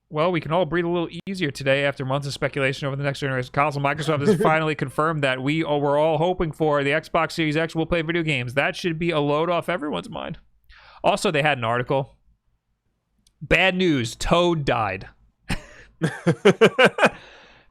Well, we can all breathe a little easier today after months of speculation over the next generation console. Microsoft has finally confirmed that we were all hoping for. The Xbox Series X will play video games. That should be a load off everyone's mind. Also, they had an article. Bad news. Toad died.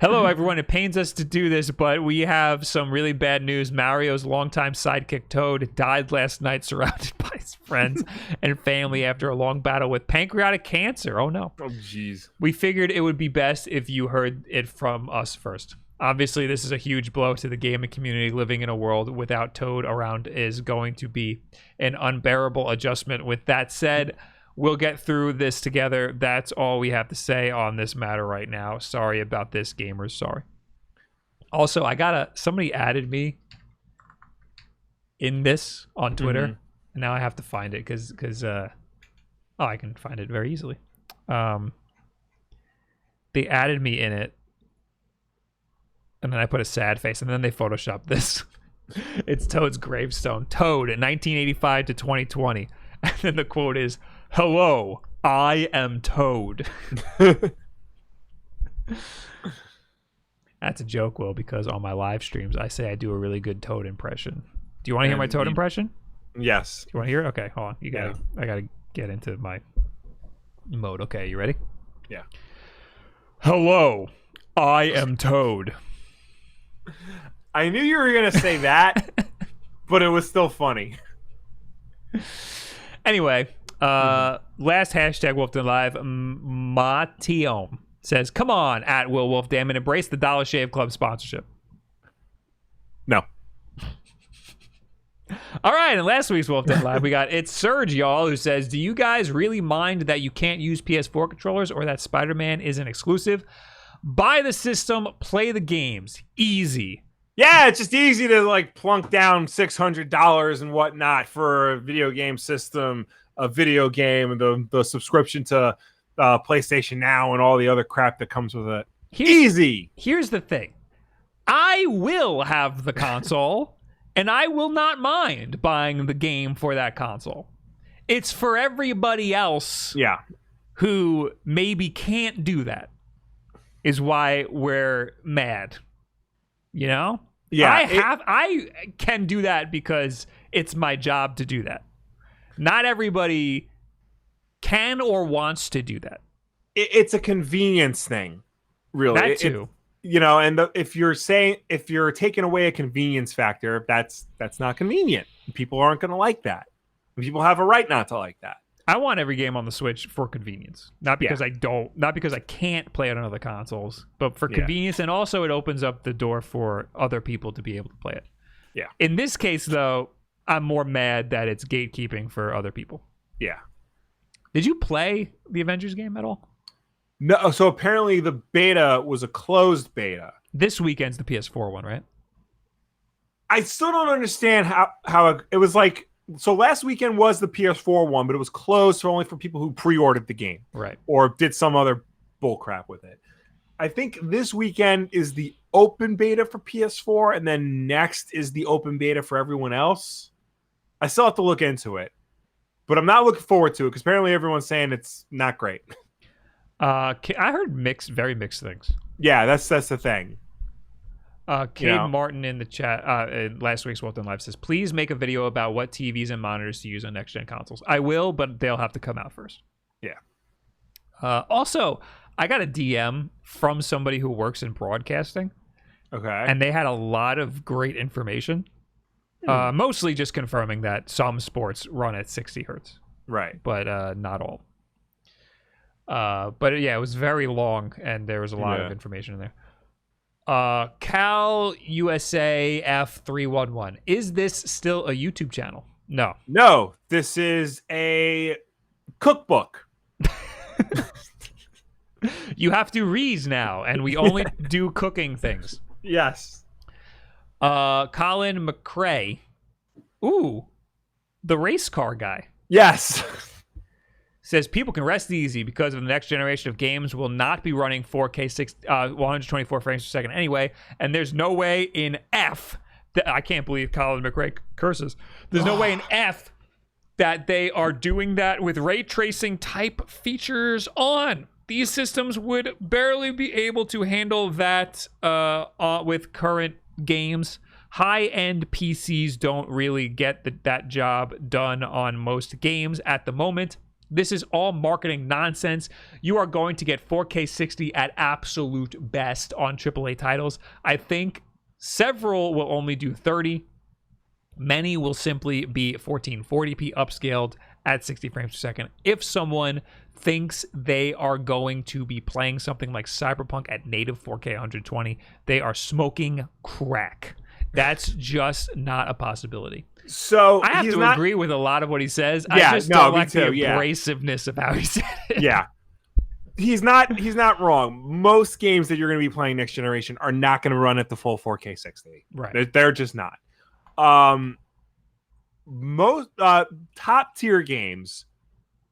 Hello, everyone. It pains us to do this, but we have some really bad news. Mario's longtime sidekick Toad died last night surrounded by his friends and family after a long battle with pancreatic cancer. Oh, no. Oh, jeez. We figured it would be best if you heard it from us first. Obviously, this is a huge blow to the gaming community. Living in a world without Toad around is going to be an unbearable adjustment. With that said, we'll get through this together. That's all we have to say on this matter right now. Sorry about this, gamers. Sorry. Also, somebody added me in this on Twitter, and now I have to find it because I can find it very easily. They added me in it, and then I put a sad face, and then they photoshopped this. It's Toad's gravestone. Toad, 1985 to 2020. And then the quote is, "Hello, I am Toad." That's a joke, Will, because on my live streams, I say I do a really good Toad impression. Do you want to hear my Toad impression? Yes. Do you want to hear it? Okay, hold on. I gotta get into my mode. Okay, you ready? Yeah. Hello, I am Toad. I knew you were going to say that, but it was still funny. Anyway, last hashtag Wolf Den Live, Mation says, "Come on, at Will Wolf, damn it, embrace the Dollar Shave Club sponsorship." No. All right, and last week's Wolf Den Live, we got It's Surge, y'all, who says, do you guys really mind that you can't use PS4 controllers or that Spider-Man isn't exclusive? Buy the system, play the games. Easy. Yeah, it's just easy to like plunk down $600 and whatnot for a video game system, a video game, and the subscription to PlayStation Now and all the other crap that comes with it. Easy. Here's the thing. I will have the console, and I will not mind buying the game for that console. It's for everybody else who maybe can't do that is why we're mad. You know? Yeah. I can do that because it's my job to do that. Not everybody can or wants to do that. It's a convenience thing, really. That too. And if you're taking away a convenience factor, that's not convenient. People aren't going to like that. People have a right not to like that. I want every game on the Switch for convenience, not because not because I can't play it on other consoles, but for convenience, and also it opens up the door for other people to be able to play it. Yeah. In this case, though, I'm more mad that it's gatekeeping for other people. Yeah. Did you play the Avengers game at all? No. So apparently the beta was a closed beta. This weekend's the PS4 one, right? I still don't understand how it was like. So last weekend was the PS4 one, but it was closed only for people who pre-ordered the game, right? Or did some other bullcrap with it. I think this weekend is the open beta for PS4, and then next is the open beta for everyone else. I still have to look into it, but I'm not looking forward to it because apparently everyone's saying it's not great. I heard very mixed things. Yeah, that's the thing. Cade Martin in the chat in last week's Wolf Den Live says, please make a video about what TVs and monitors to use on next-gen consoles. I will, but they'll have to come out first. Yeah. Also, I got a DM from somebody who works in broadcasting. Okay. And they had a lot of great information. Mostly just confirming that some sports run at 60 hertz. Right. But not all. But yeah, it was very long, and there was a lot of information in there. Cal USA F311. Is this still a YouTube channel? No. No, this is a cookbook. You have to read now, and we only do cooking things. Yes. Colin McRae. Ooh, the race car guy. Yes. Says people can rest easy because of the next generation of games will not be running 4K 124 frames per second anyway, and there's no way in F that I can't believe Colin McRae curses. There's no way in F that they are doing that with ray tracing type features on. These systems would barely be able to handle that with current games. High-end PCs don't really get that job done on most games at the moment. This is all marketing nonsense. You are going to get 4K 60 at absolute best on AAA titles. I think several will only do 30. Many will simply be 1440p upscaled at 60 frames per second. If someone thinks they are going to be playing something like Cyberpunk at native 4K 120, they are smoking crack. That's just not a possibility. So I have to agree with a lot of what he says. Yeah, I just don't like the abrasiveness of how he said it. Yeah. He's not wrong. Most games that you're going to be playing next generation are not going to run at the full 4K 60. Right. They're just not. Most top tier games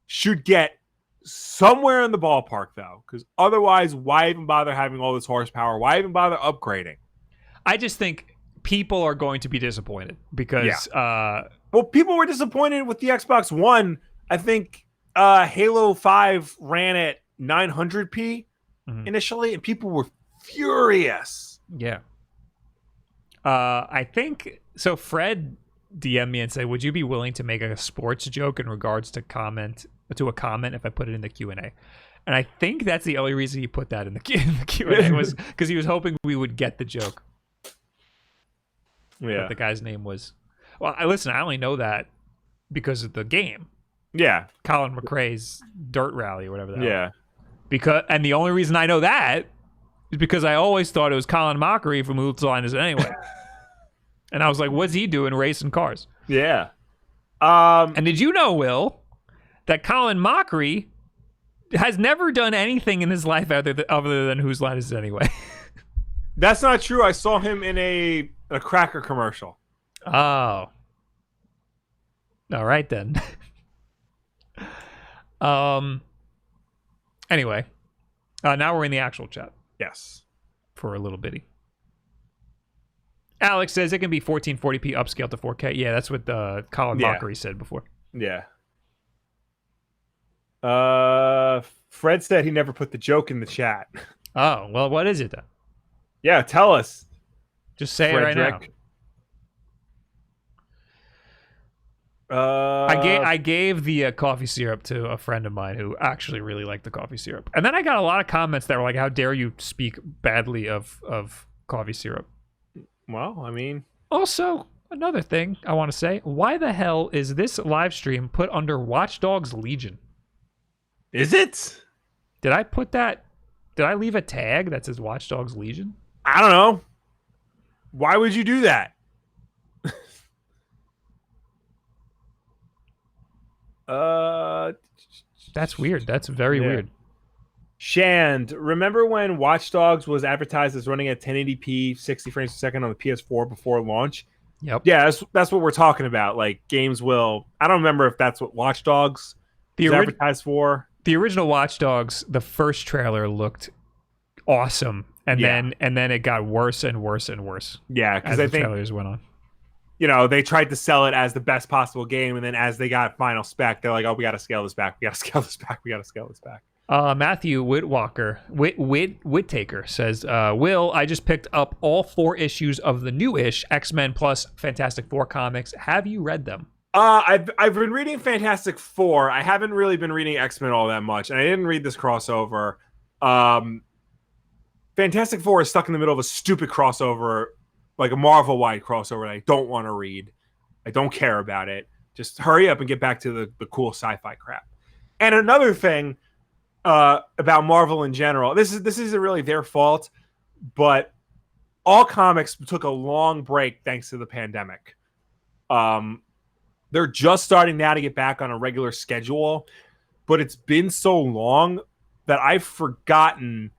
should get somewhere in the ballpark though, because otherwise, why even bother having all this horsepower? Why even bother upgrading? I just think people are going to be disappointed because well, people were disappointed with the Xbox One. I think Halo 5 ran at 900p initially, and people were furious. Yeah. I think so. Fred DM'd me and said, would you be willing to make a sports joke in regards to a comment if I put it in the Q&A? And I think that's the only reason he put that in the Q&A was because he was hoping we would get the joke. Yeah. But the guy's name was... Well, I only know that because of the game. Yeah. Colin McRae's Dirt Rally or whatever that was. And the only reason I know that is because I always thought it was Colin Mockery from Who's Line Is It Anyway. And I was like, what's he doing racing cars? Yeah. And did you know, Will, that Colin Mockery has never done anything in his life other than Whose Line Is It Anyway? That's not true. I saw him in a cracker commercial. Oh. All right, then. Anyway, now we're in the actual chat Yes. for a little bitty. Alex says it can be 1440p upscaled to 4K. Yeah, that's what Colin Mockery said before. Yeah. Fred said he never put the joke in the chat. Oh, well, what is it then? Yeah, tell us. Just say it right now. I gave the coffee syrup to a friend of mine who actually really liked the coffee syrup. And then I got a lot of comments that were like, how dare you speak badly of coffee syrup? Well, I mean... Also, another thing I want to say, why the hell is this live stream put under Watch Dogs Legion? Is it? Did I put that... Did I leave a tag that says Watch Dogs Legion? I don't know. Why would you do that? That's weird. That's very weird. Shand, remember when Watch Dogs was advertised as running at 1080p 60 frames per second on the PS4 before launch? Yep. Yeah, that's what we're talking about. Like, games will... I don't remember if that's what Watch Dogs was advertised for. The original Watch Dogs, the first trailer looked awesome. And then it got worse and worse and worse. Yeah, because I think the trailers went on. You know, they tried to sell it as the best possible game, and then as they got final spec, they're like, "Oh, we got to scale this back. We got to scale this back. We got to scale this back." Matthew Whittaker says, "Will, I just picked up all 4 issues of the new-ish X-Men plus Fantastic Four comics. Have you read them?" I've been reading Fantastic Four. I haven't really been reading X-Men all that much, and I didn't read this crossover. Fantastic Four is stuck in the middle of a stupid crossover, like a Marvel-wide crossover that I don't want to read. I don't care about it. Just hurry up and get back to the cool sci-fi crap. And another thing about Marvel in general, this isn't really their fault, but all comics took a long break thanks to the pandemic. They're just starting now to get back on a regular schedule, but it's been so long that I've forgotten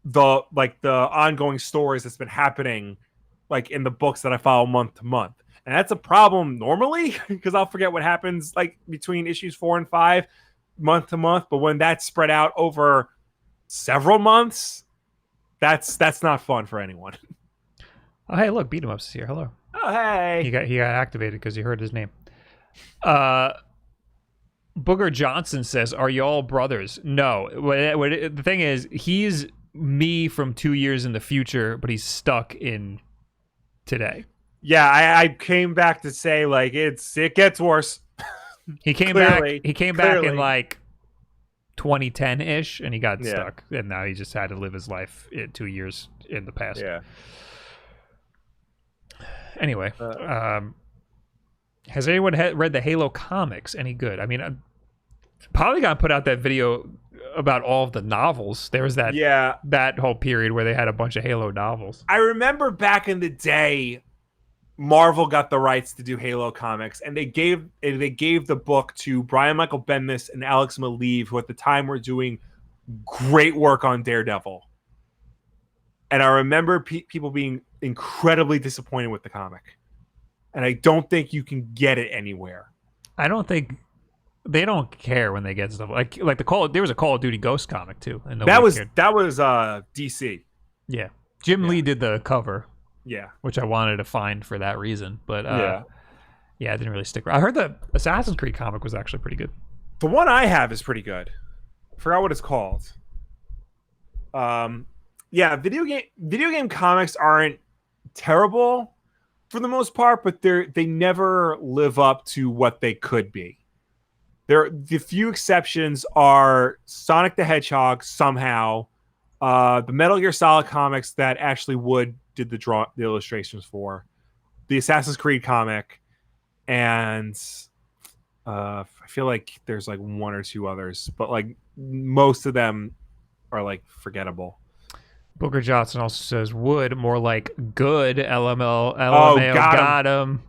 the ongoing stories that's been happening like in the books that I follow month to month. And that's a problem normally because I'll forget what happens like between issues 4 and 5 month to month. But when that's spread out over several months, that's not fun for anyone. Oh, hey, look, Beat 'em Ups is here. Hello. Oh, hey. He got activated because he heard his name. Booger Johnson says, "Are y'all brothers?" No. The thing is, he's me from 2 years in the future, but he's stuck in today. Yeah, I came back to say like it gets worse. He came back in like 2010-ish, and he got stuck, and now he just had to live his life in 2 years in the past. Yeah. Anyway, has anyone read the Halo comics? Any good? I mean, Polygon put out that video about all of the novels. There was that whole period where they had a bunch of Halo novels. I remember back in the day, Marvel got the rights to do Halo comics, and they gave the book to Brian Michael Bendis and Alex Maleev, who at the time were doing great work on Daredevil. And I remember people being incredibly disappointed with the comic, and I don't think you can get it anywhere. I don't think they don't care when they get stuff like there was a Call of Duty Ghost comic too, and that was DC. Yeah, Jim Lee did the cover. Yeah, which I wanted to find for that reason, but yeah, it didn't really stick around. I heard the Assassin's Creed comic was actually pretty good. The one I have is pretty good. I forgot what it's called. Yeah, video game comics aren't terrible for the most part, but they never live up to what they could be. The few exceptions are Sonic the Hedgehog somehow, the Metal Gear Solid comics that Ashley Wood did the illustrations for, the Assassin's Creed comic, and I feel like there's like one or two others, but like most of them are like forgettable. Booker Johnson also says would, more like good. LML. Oh, LMAO got him.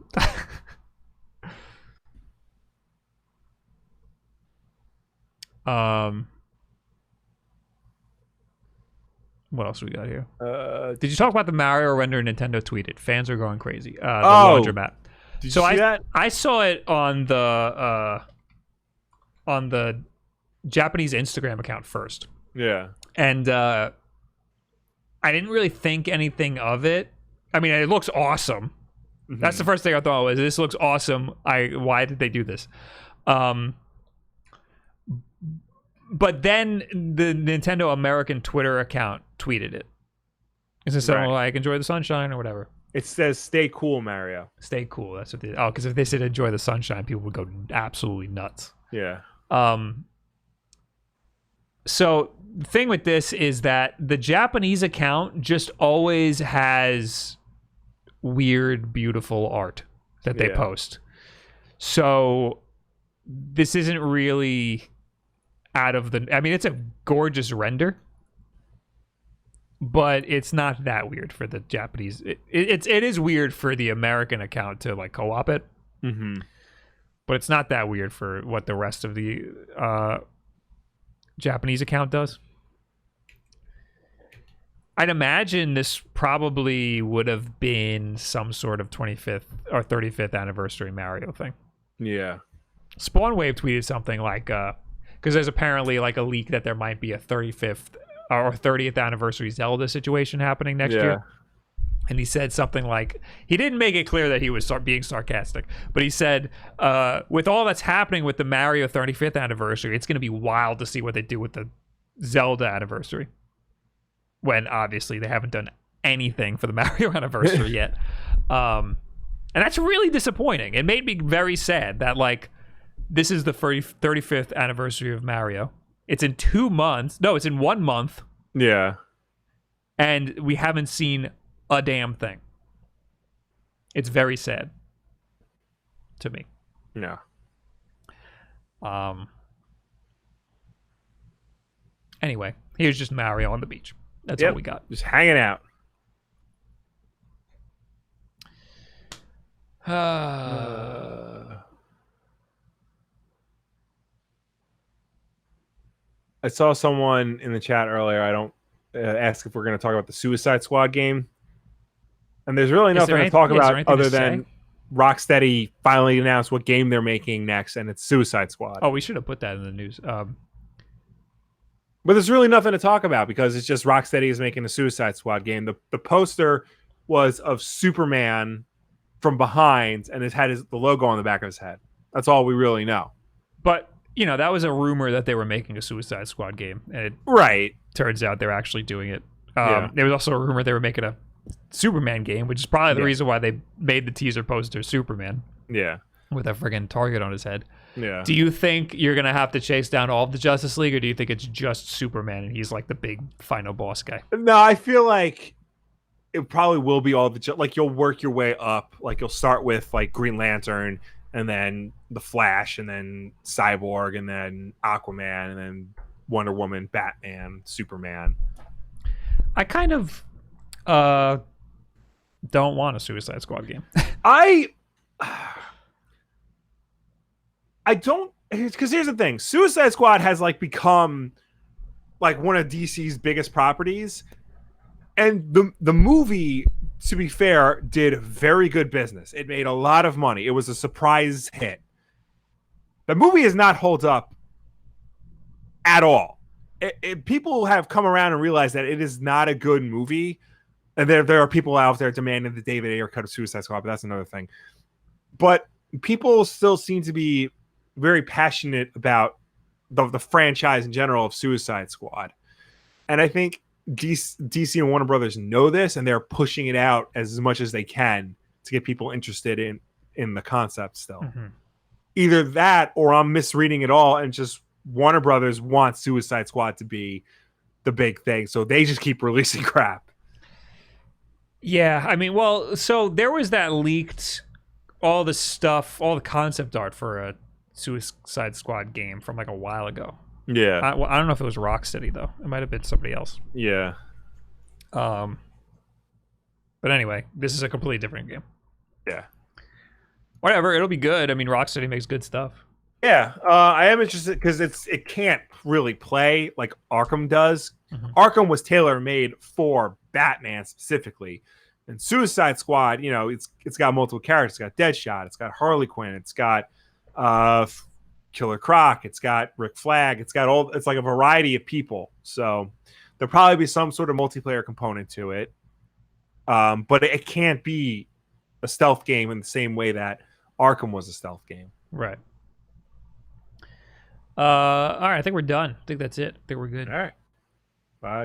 What else we got here? Did you talk about the Mario render Nintendo tweeted? Fans are going crazy. The laundromat. Did you see that? I saw it on the Japanese Instagram account first. Yeah. And I didn't really think anything of it. I mean, it looks awesome. Mm-hmm. That's the first thing I thought was, this looks awesome. Why did they do this? But then the Nintendo American Twitter account tweeted it. Is it something like enjoy the sunshine or whatever? It says stay cool, Mario. Stay cool. That's what they. Oh, because if they said enjoy the sunshine, people would go absolutely nuts. Yeah. So the thing with this is that the Japanese account just always has weird, beautiful art that they post. So this isn't really out of the... I mean, it's a gorgeous render, but it's not that weird for the Japanese. It is weird for the American account to like co-op it, but it's not that weird for what the rest of the Japanese account does. I'd imagine this probably would have been some sort of 25th or 35th anniversary Mario thing. Yeah. Spawnwave tweeted something like, because there's apparently like a leak that there might be a 35th or 30th anniversary Zelda situation happening next year. And he said something like, he didn't make it clear that he was being sarcastic, but he said, with all that's happening with the Mario 35th anniversary, it's going to be wild to see what they do with the Zelda anniversary. When obviously they haven't done anything for the Mario anniversary yet. And that's really disappointing. It made me very sad that like, this is the 35th anniversary of Mario. It's in 2 months. No, it's in 1 month. Yeah. And we haven't seen a damn thing. It's very sad to me. Yeah. Anyway, here's just Mario on the beach. That's all we got. Just hanging out. I saw someone in the chat earlier. I don't ask if we're going to talk about the Suicide Squad game, and there's really nothing to talk about other than Rocksteady finally announced what game they're making next, and it's Suicide Squad. Oh, we should have put that in the news. But there's really nothing to talk about because it's just Rocksteady is making a Suicide Squad game. The poster was of Superman from behind, and it had the logo on the back of his head. That's all we really know. But you know, that was a rumor that they were making a Suicide Squad game. And it turns out they're actually doing it. There was also a rumor they were making a Superman game, which is probably the reason why they made the teaser poster Superman. Yeah. With a friggin' target on his head. Yeah. Do you think you're going to have to chase down all of the Justice League, or do you think it's just Superman and he's like the big final boss guy? No, I feel like it probably will be all the... Like, you'll work your way up. Like, you'll start with, like, Green Lantern, and then the Flash, and then Cyborg, and then Aquaman, and then Wonder Woman, Batman, Superman. I kind of don't want a Suicide Squad game. I don't, because here's the thing: Suicide Squad has like become like one of DC's biggest properties, and the movie, to be fair, did very good business. It made a lot of money. It was a surprise hit. The movie has not held up at all. People have come around and realized that it is not a good movie. And there are people out there demanding the David Ayer cut of Suicide Squad, but that's another thing. But people still seem to be very passionate about the franchise in general of Suicide Squad. And I think DC and Warner Brothers know this, and they're pushing it out as much as they can to get people interested in the concept still. Mm-hmm. Either that, or I'm misreading it all, and just Warner Brothers wants Suicide Squad to be the big thing, so they just keep releasing crap. Yeah, I mean, well, so there was that leaked, all the stuff, all the concept art for a Suicide Squad game from like a while ago. Yeah. I don't know if it was Rocksteady, though. It might have been somebody else. Yeah. But anyway, this is a completely different game. Yeah. Whatever, it'll be good. I mean, Rocksteady makes good stuff. Yeah, I am interested because it can't really play like Arkham does. Arkham was tailor made for Batman specifically, and Suicide Squad, it's got multiple characters. It's got Deadshot, it's got Harley Quinn, it's got Killer Croc, it's got Rick Flag, it's like a variety of people. So there'll probably be some sort of multiplayer component to it, but it can't be a stealth game in the same way that Arkham was a stealth game. Right. All right, I think we're done. I think that's it. I think we're good. All right.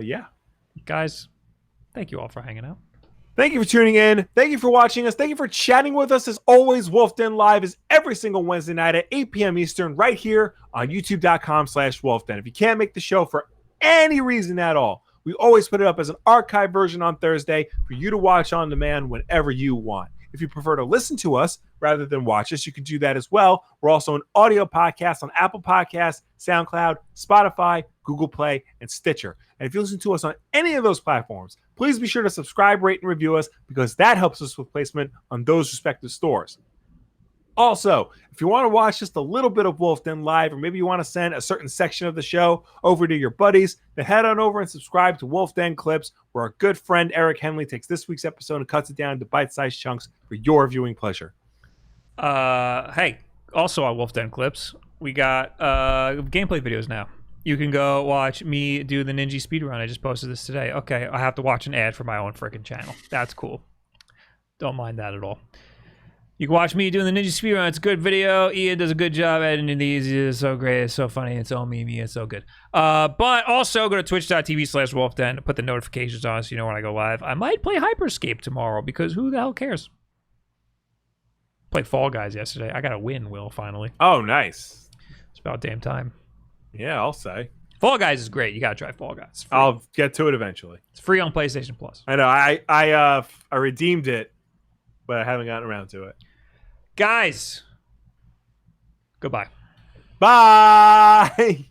Yeah. Guys, thank you all for hanging out. Thank you for tuning in. Thank you for watching us. Thank you for chatting with us. As always, Wulff Den Live is every single Wednesday night at 8 p.m. Eastern right here on youtube.com/WolffDen. If you can't make the show for any reason at all, we always put it up as an archive version on Thursday for you to watch on demand whenever you want. If you prefer to listen to us rather than watch us, you can do that as well. We're also an audio podcast on Apple Podcasts, SoundCloud, Spotify, Google Play, and Stitcher. And if you listen to us on any of those platforms, please be sure to subscribe, rate, and review us because that helps us with placement on those respective stores. Also, if you want to watch just a little bit of Wulff Den Live, or maybe you want to send a certain section of the show over to your buddies, then head on over and subscribe to Wulff Den Clips, where our good friend Eric Henley takes this week's episode and cuts it down into bite-sized chunks for your viewing pleasure. Hey, also on Wulff Den Clips, we got gameplay videos now. You can go watch me do the Ninja speedrun. I just posted this today. Okay, I have to watch an ad for my own freaking channel. That's cool. Don't mind that at all. You can watch me doing the Ninja speedrun. It's a good video. Ian does a good job editing these. It's so great. It's so funny. It's so memey. It's so good. But also go to twitch.tv/WolffDen. Put the notifications on so you know when I go live. I might play Hyperscape tomorrow because who the hell cares? Played Fall Guys yesterday. I got a win, Will, finally. Oh, nice. It's about damn time. Yeah, I'll say. Fall Guys is great. You got to try Fall Guys. I'll get to it eventually. It's free on PlayStation Plus. I know. I redeemed it, but I haven't gotten around to it. Guys, goodbye. Bye.